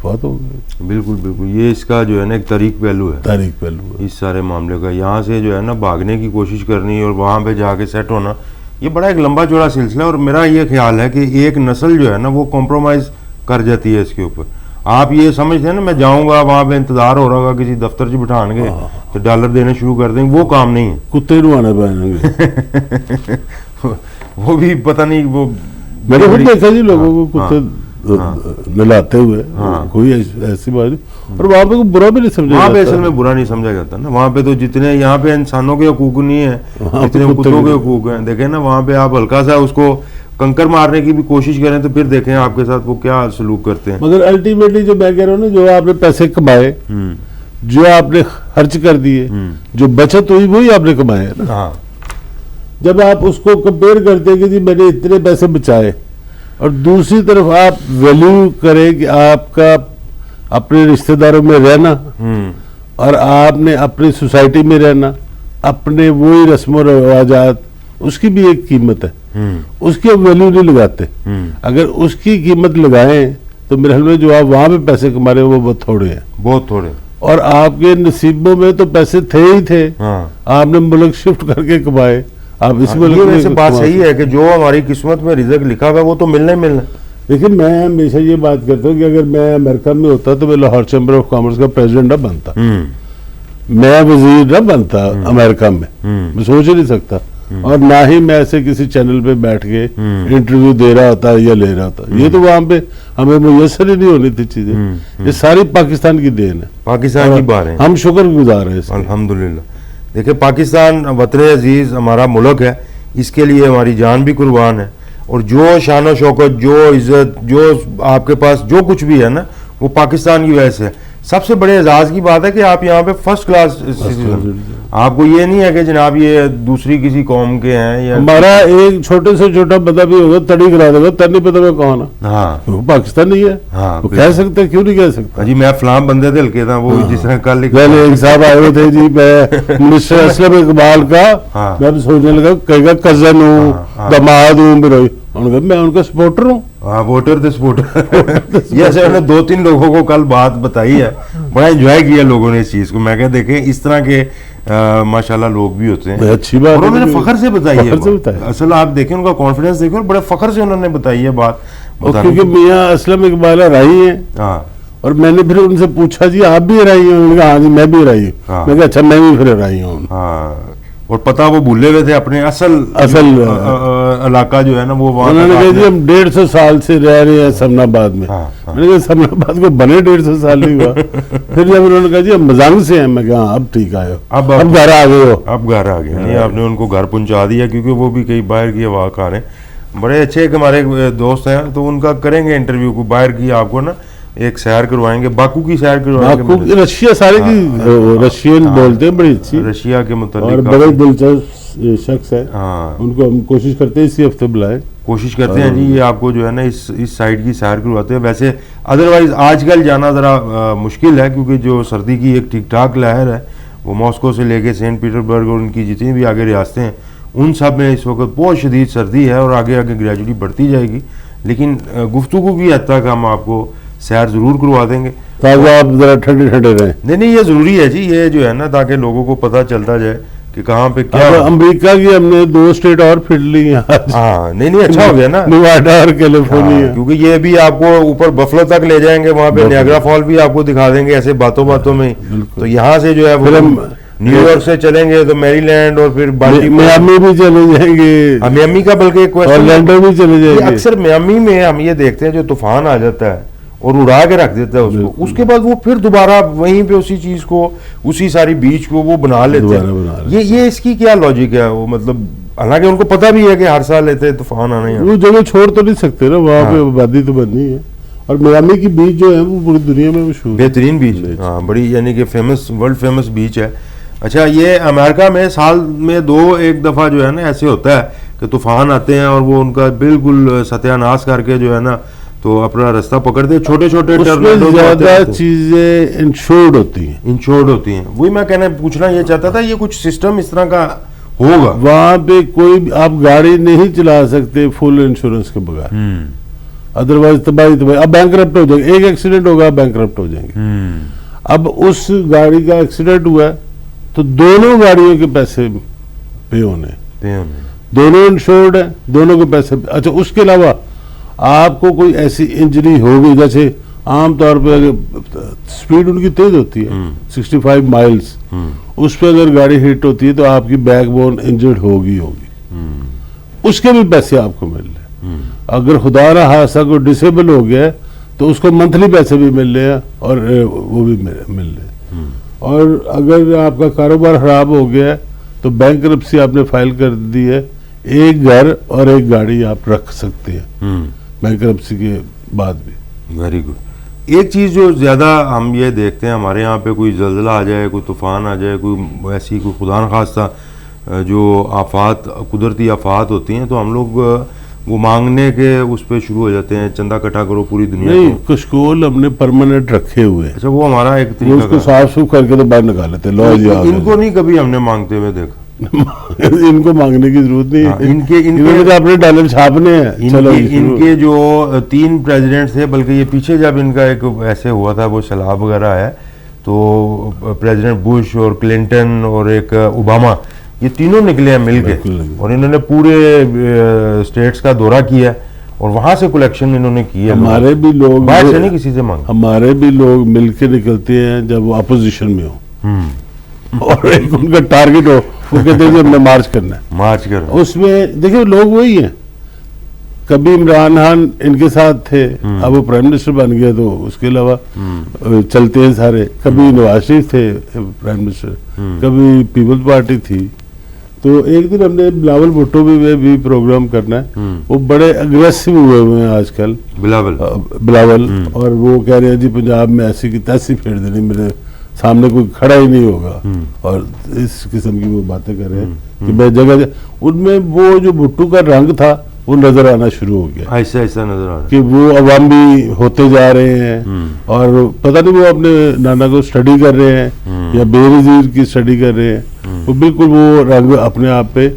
[SPEAKER 2] فوت ہو گئے.
[SPEAKER 1] بالکل بالکل. یہ اس کا جو ہے نا ایک تاریخ پہلو ہے اس سارے معاملے کا. یہاں سے جو ہے نا بھاگنے کی کوشش کرنی اور وہاں پہ جا کے سیٹ ہونا, یہ بڑا ایک لمبا چوڑا سلسلہ ہے. اور میرا یہ خیال ہے کہ ایک نسل جو ہے نا وہ کمپرومائز کر جاتی ہے اس کے اوپر. آپ یہ سمجھتے ہیں نا میں جاؤں گا وہاں پہ انتظار ہو رہا ہوگا کسی دفتر سے بٹھان گے تو ڈالر دینے شروع کر دیں گے, وہ کام نہیں ہے.
[SPEAKER 2] کتے نوانا پائیں گے
[SPEAKER 1] وہ بھی پتہ نہیں. وہ
[SPEAKER 2] میں نے خود دیکھا جی لوگوں کو کتے نلاتے ہوئے, کوئی ایسی بات نہیں. اور وہاں پہ برا بھی نہیں سمجھا جاتا.
[SPEAKER 1] وہاں پہ اصل میں برا نہیں سمجھا جاتا نا. وہاں پہ تو جتنے یہاں پہ انسانوں کے حقوق نہیں ہیں جتنے کتوں کے حقوق ہیں. دیکھیں نا وہاں پہ آپ ہلکا سا اس کو کنکر مارنے کی بھی کوشش کریں تو پھر دیکھیں آپ کے ساتھ وہ کیا سلوک کرتے ہیں.
[SPEAKER 2] مگر الٹیمیٹلی جو میں کہہ رہا ہوں نا, جو آپ نے پیسے کمائے, جو آپ نے خرچ کر دیے, جو بچت ہوئی وہی آپ نے کمائے نا. جب آپ اس کو کمپیئر کرتے کہ جی میں نے اتنے پیسے بچائے, اور دوسری طرف آپ ویلیو کریں کہ آپ کا اپنے رشتہ داروں میں رہنا, اور آپ نے اپنی سوسائٹی میں رہنا, اپنے وہی رسم و رواجات, اس کی بھی ایک قیمت ہے. اس کی آپ ویلیو نہیں لگاتے. اگر اس کی قیمت لگائیں تو میرے خیال میں جو آپ وہاں پہ پیسے کما رہے ہیں وہ بہت تھوڑے ہیں,
[SPEAKER 1] بہت تھوڑے.
[SPEAKER 2] اور آپ کے نصیبوں میں تو پیسے تھے ہی تھے, آپ نے ملک شفٹ کر کے کمائے. آپ اس ملک میں
[SPEAKER 1] سے بات صحیح ہے کہ جو ہماری قسمت میں رزق لکھا ہوا ہے وہ تو ملنا ہی ملنا.
[SPEAKER 2] لیکن میں ہمیشہ یہ بات کرتا ہوں کہ اگر میں امریکہ میں ہوتا تو میں لاہور چیمبر آف کامرس کا پریزیڈنٹ نہ بنتا, میں وزیر نہ بنتا امریکہ میں, میں سوچ ہی نہیں سکتا. اور نہ ہی میں ایسے کسی چینل پہ بیٹھ کے انٹرویو دے رہا ہوتا یا لے رہا ہوتا. یہ تو وہاں پہ ہمیں میسر ہی نہیں ہونی تھی چیزیں. یہ ساری پاکستان کی دین ہے,
[SPEAKER 1] پاکستان کی بات ہے.
[SPEAKER 2] ہم شکر گزار ہیں
[SPEAKER 1] الحمدللہ. دیکھیں پاکستان وطن عزیز ہمارا ملک ہے, اس کے لیے ہماری جان بھی قربان ہے. اور جو شان و شوکت, جو عزت, جو آپ کے پاس جو کچھ بھی ہے نا وہ پاکستان کی وجہ سے. سب سے بڑے اعزاز کی بات ہے کہ آپ یہاں پہ فرسٹ کلاس سٹیزن، آپ کو یہ نہیں ہے کہ جناب یہ دوسری کسی قوم کے ہیں یا
[SPEAKER 2] ہمارا ایک چھوٹے سے چھوٹا بندہ بھی ہوگا تڑی کرا دے گا، تر نہیں پتا میں کون ہے،
[SPEAKER 1] ہاں
[SPEAKER 2] وہ پاکستانی ہے،
[SPEAKER 1] ہاں
[SPEAKER 2] وہ کہہ سکتے ہیں، کیوں نہیں کہہ سکتا؟
[SPEAKER 1] جی میں فلاں بندے سے ہلکے تھا، وہ جس طرح کل
[SPEAKER 2] پہلے ایک صاحب آئے ہوئے تھے جی، میں منسٹر اسلم اقبال کا میں بھی سوچنے لگا کہے گا کزن ہوں، دماد ہوں، انہوں نے کہا میں ان کا سپورٹر ہوں،
[SPEAKER 1] ہاں ووٹر تھے سپورٹر یہ ایسے انہوں نے 2-3 لوگوں کو کل بات بتائی ہے، بڑا انجوائے کیا لوگوں نے اس چیز کو. میں کہ دیکھیں اس طرح کے ماشاءاللہ لوگ بھی ہوتے ہیں،
[SPEAKER 2] اچھی بات
[SPEAKER 1] اور انہوں نے فخر سے بتائی ہے
[SPEAKER 2] فخر سے بتایا.
[SPEAKER 1] اصل آپ دیکھیں ان کا کانفیڈنس دیکھیں اور بڑے فخر سے انہوں نے بتائی ہے بات.
[SPEAKER 2] کیونکہ میاں اسلم اقبال رائی ہیں،
[SPEAKER 1] ہاں
[SPEAKER 2] اور میں نے پھر ان سے پوچھا جی آپ بھی رائی ہیں؟ انہوں نے کہا ہاں جی میں بھی رائی ہوں. میں کہا اچھا میں بھی پھر رائی ہوں.
[SPEAKER 1] ہاں اور پتہ وہ بھولے ہوئے تھے اپنے اصل علاقہ جو ہے نا وہ وہاں.
[SPEAKER 2] انہوں نے کہا جی ہم 150 سال سے رہ رہے ہیں سمن آباد میں. میں نے کہا سمن آباد کو بنے 150 سال نہیں ہوا. پھر جب انہوں نے کہا جی ہم مزنگ سے ہیں، میں کہا اب ٹھیک آئے ہو، اب گھر آ گئے ہو.
[SPEAKER 1] اب گھر آ گئے نہیں، آپ نے ان کو گھر پہنچا دیا، کیونکہ وہ بھی کئی باہر کی ہوا کھا رہے ہیں. بڑے اچھے ایک ہمارے دوست ہیں تو ان کا کریں گے انٹرویو کو، باہر کی آپ کو نا ایک سیر کروائیں گے، باکو کی سیر کروائیں گے.
[SPEAKER 2] رشیا سارے کی رشین بولتے ہیں، بڑی اچھی
[SPEAKER 1] رشیا کے متعلق
[SPEAKER 2] اور بڑے دلچسپ شخص ہے.
[SPEAKER 1] ہاں
[SPEAKER 2] ان کو ہم کوشش کرتے ہیں اسی ہفتے بلائیں،
[SPEAKER 1] کوشش کرتے ہیں جی یہ آپ کو جو ہے نا اس سائڈ کی سیر کرواتے ہیں. ویسے ادروائز آج کل جانا ذرا مشکل ہے، کیونکہ جو سردی کی ایک ٹھیک ٹھاک لہر ہے وہ ماسکو سے لے کے سینٹ پیٹربرگ اور ان کی جتنی بھی آگے ریاستیں ہیں ان سب میں اس وقت بہت شدید سردی ہے اور آگے آگے گریجولی بڑھتی جائے گی. لیکن گفتگو کی حد تک ہم آپ کو سیر ضرور کروا دیں گے
[SPEAKER 2] تاکہ آپ ذرا ٹھنڈے ٹھنڈے رہیں.
[SPEAKER 1] نہیں یہ ضروری ہے جی، یہ جو ہے نا تاکہ لوگوں کو پتہ چلتا جائے کہ کہاں پہ کیا.
[SPEAKER 2] امریکہ کی ہم نے 2 اسٹیٹ اور پھر لی ہیں.
[SPEAKER 1] ہاں نہیں اچھا ہو گیا نا،
[SPEAKER 2] نیواڈا اور کیلیفورنیا.
[SPEAKER 1] کیونکہ یہ بھی آپ کو اوپر بفلو تک لے جائیں گے، وہاں پہ نیاگرا فال بھی آپ کو دکھا دیں گے ایسے باتوں میں. تو یہاں سے جو ہے وہ نیو یارک سے چلیں گے تو میری لینڈ اور پھر
[SPEAKER 2] میامی بھی چلے جائیں گے،
[SPEAKER 1] میامی کا بلکہ ایک
[SPEAKER 2] اورلینڈو بھی چلے جائیں گے.
[SPEAKER 1] اکثر میامی میں ہم یہ دیکھتے ہیں جو طوفان آ جاتا ہے اور اڑا کے رکھ دیتا ہے اس کو، اس کے بعد وہ پھر دوبارہ وہیں پہ اسی چیز کو، اسی ساری بیچ کو وہ بنا لیتے ہیں. یہ اس کی کیا لاجک ہے؟ وہ مطلب حالانکہ ان کو پتہ بھی ہے کہ ہر سال لیتے طوفان آنے،
[SPEAKER 2] وہ جگہ چھوڑ تو نہیں سکتے نا، وہاں پہ آبادی تو بننی ہے. اور میامی کی بیچ جو ہے وہ پوری دنیا میں مشہور،
[SPEAKER 1] بہترین بیچ، ہاں بڑی یعنی کہ فیمس، ورلڈ فیمس بیچ ہے. اچھا یہ امریکہ میں سال میں 2 دفعہ جو ہے نا ایسے ہوتا ہے کہ طوفان آتے ہیں اور وہ ان کا بالکل ستیہ ناش کر کے جو ہے نا تو اپنا راستہ پکڑتے. چھوٹے
[SPEAKER 2] زیادہ چیزیں انشورڈ ہوتی ہیں.
[SPEAKER 1] وہی میں پوچھنا یہ چاہتا تھا، یہ کچھ سسٹم اس طرح کا ہوگا
[SPEAKER 2] وہاں پہ؟ کوئی آپ گاڑی نہیں چلا سکتے فل انشورنس کے بغیر، ادروائز تباہی. اب بینکرپٹ ہو جائیں گے، ایک ایکسیڈنٹ ہوگا بینکرپٹ ہو جائیں گے. اب اس گاڑی کا ایکسیڈنٹ ہوا تو دونوں گاڑیوں کے پیسے پے ہونے، دونوں انشورڈ ہیں، دونوں کے پیسے. اچھا اس کے علاوہ آپ کو کوئی ایسی انجری ہوگی، جیسے عام طور پہ سپیڈ ان کی تیز ہوتی ہے 65 مائلز، اس پہ اگر گاڑی ہٹ ہوتی ہے تو آپ کی بیک بون انجرڈ ہوگی، اس کے بھی پیسے آپ کو مل رہے ہیں. اگر خدا نہ خواستہ کوئی ڈسیبل ہو گیا تو اس کو منتھلی پیسے بھی مل رہے ہیں اور وہ بھی مل رہے ہیں. اور اگر آپ کا کاروبار خراب ہو گیا تو بینکرپسی آپ نے فائل کر دی ہے، ایک گھر اور ایک گاڑی آپ رکھ سکتے ہیں بینکرپسی کے بعد بھی.
[SPEAKER 1] Very good. ایک چیز جو زیادہ ہم یہ دیکھتے ہیں ہمارے یہاں پہ کوئی زلزلہ آ جائے، کوئی طوفان آ جائے، کوئی ایسی کوئی خدا نخواستہ جو آفات، قدرتی آفات ہوتی ہیں تو ہم لوگ وہ مانگنے کے اس پہ شروع ہو جاتے ہیں، چندہ اکٹھا کرو پوری دنیا
[SPEAKER 2] نہیں، کشکول ہم نے پرماننٹ رکھے ہوئے.
[SPEAKER 1] اچھا وہ ہمارا ایک طریقہ،
[SPEAKER 2] اس کو صاف سوکھ کر کے تو باہر نکال لیتے.
[SPEAKER 1] ان کو نہیں کبھی ہم نے مانگتے ہوئے دیکھا.
[SPEAKER 2] ان کو مانگنے کی ضرورت نہیں ہے،
[SPEAKER 1] ان کے
[SPEAKER 2] اپنے ڈالر چھاپنے ہیں.
[SPEAKER 1] ان کے جو 3 پریزیڈنٹ تھے، بلکہ یہ پیچھے جب ان کا ایک ایسے ہوا تھا وہ سیلاب وغیرہ ہے تو پریزیڈنٹ بش اور کلنٹن اور ایک اوباما، یہ تینوں نکلے ہیں مل کے اور انہوں نے پورے اسٹیٹس کا دورہ کیا اور وہاں سے کلیکشن انہوں نے کی ہے.
[SPEAKER 2] ہمارے بھی لوگ
[SPEAKER 1] باہر سے نہیں کسی سے مانگ،
[SPEAKER 2] ہمارے بھی لوگ مل کے نکلتے ہیں جب وہ اپوزیشن میں ہو اور ایک ان کا ٹارگٹ ہو، وہ کہتے ہیں کہ ہم نے مارچ کرنا ہے. اس میں دیکھیں لوگ وہی ہیں. کبھی عمران خان ان کے ساتھ تھے، اب وہ پرائم منسٹر بن گیا تو اس کے علاوہ چلتے ہیں سارے. کبھی نواز شریف تھے پرائم منسٹر، کبھی پیپلز پارٹی تھی، تو ایک دن ہم نے بلاول بھٹو میں بھی پروگرام کرنا ہے. وہ بڑے اگریسو ہوئے ہیں آج کل بلاول, اور وہ کہہ رہے ہیں جی پنجاب میں ایسی کی تیسی پھیر دینی, میرے سامنے کوئی کھڑا ہی نہیں ہوگا, اور اس قسم کی وہ باتیں کر رہے ہیں کہ میں جگہ ان میں وہ جو بھٹو کا رنگ تھا وہ نظر آنا شروع ہو گیا,
[SPEAKER 1] ایسا ایسا نظر آ رہا ہے
[SPEAKER 2] کہ وہ عوامی ہوتے جا رہے ہیں, اور پتہ نہیں وہ اپنے نانا کو اسٹڈی کر رہے ہیں یا بے نظیر کی اسٹڈی کر رہے ہیں. وہ بالکل وہ رنگ اپنے آپ پہ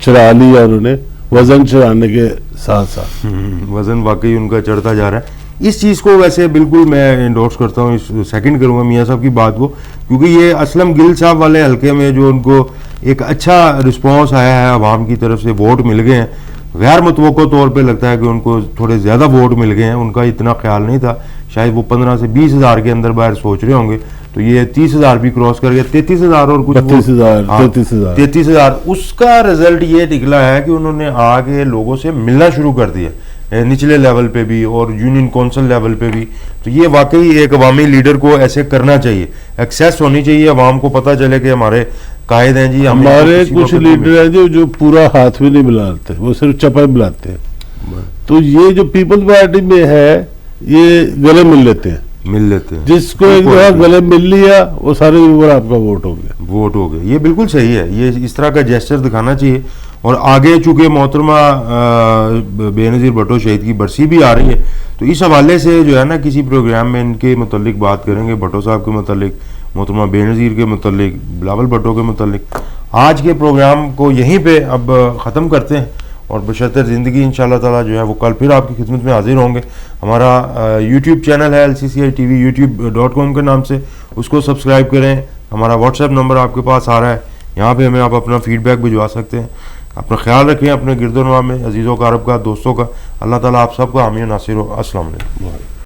[SPEAKER 2] چڑھا لیا انہوں نے, وزن چڑھانے کے ساتھ ساتھ.
[SPEAKER 1] وزن واقعی ان کا چڑھتا جا رہا ہے. اس چیز کو ویسے بالکل میں انڈورس کرتا ہوں, سیکنڈ کروں گا میاں صاحب کی بات کو, کیونکہ یہ اسلم گل صاحب والے حلقے میں جو ان کو ایک اچھا رسپانس آیا ہے عوام کی طرف سے, ووٹ مل گئے ہیں, غیر متوقع طور پہ لگتا ہے کہ ان کو تھوڑے زیادہ ووٹ مل گئے ہیں. ان کا اتنا خیال نہیں تھا, شاید وہ 15 سے 20 ہزار کے اندر باہر سوچ رہے ہوں گے, تو یہ 30 ہزار بھی کراس کر گیا, 33 ہزار اور کچھ 33 ہزار. اس کا رزلٹ یہ نکلا ہے کہ انہوں نے آ کے لوگوں سے ملنا شروع کر دیا, نچلے لیول پہ بھی اور یونین کونسل لیول پہ بھی. تو یہ واقعی ایک عوامی لیڈر کو ایسے کرنا چاہیے, ایکسیس ہونی چاہیے, عوام کو پتہ چلے کہ ہمارے قائد ہیں جی.
[SPEAKER 2] ہمارے کچھ لیڈر ہیں جو پورا ہاتھ بھی نہیں ملاتے, وہ صرف چپا ملاتے ہیں. تو یہ جو پیپلز پارٹی میں ہے یہ گلے مل لیتے ہیں, جس کو ایک دفعہ گلے مل لیا وہ سارے اوپر آپ کا ووٹ ہو گیا.
[SPEAKER 1] یہ بالکل صحیح ہے, یہ اس طرح کا جیسچر دکھانا چاہیے. اور آگے چونکہ محترمہ بے نظیر بھٹو شہید کی برسی بھی آ رہی ہے, تو اس حوالے سے جو ہے نا کسی پروگرام میں ان کے متعلق بات کریں گے, بھٹو صاحب کے متعلق, محترمہ بے نظیر کے متعلق, بلاول بھٹو کے متعلق. آج کے پروگرام کو یہیں پہ اب ختم کرتے ہیں, اور بشرطِ زندگی انشاءاللہ تعالیٰ جو ہے وہ کل پھر آپ کی خدمت میں حاضر ہوں گے. ہمارا یوٹیوب چینل ہے LCCI TV, youtube.com کے نام سے, اس کو سبسکرائب کریں. ہمارا واٹس ایپ نمبر آپ کے پاس آ رہا ہے, یہاں پہ ہمیں آپ اپنا فیڈ بیک بھجوا سکتے ہیں. اپنا خیال رکھیں اپنے گرد و نواح میں, عزیزوں کا, عرب کا, دوستوں کا. اللہ تعالیٰ آپ سب کا حامی و ناصر ہو. السلام علیکم.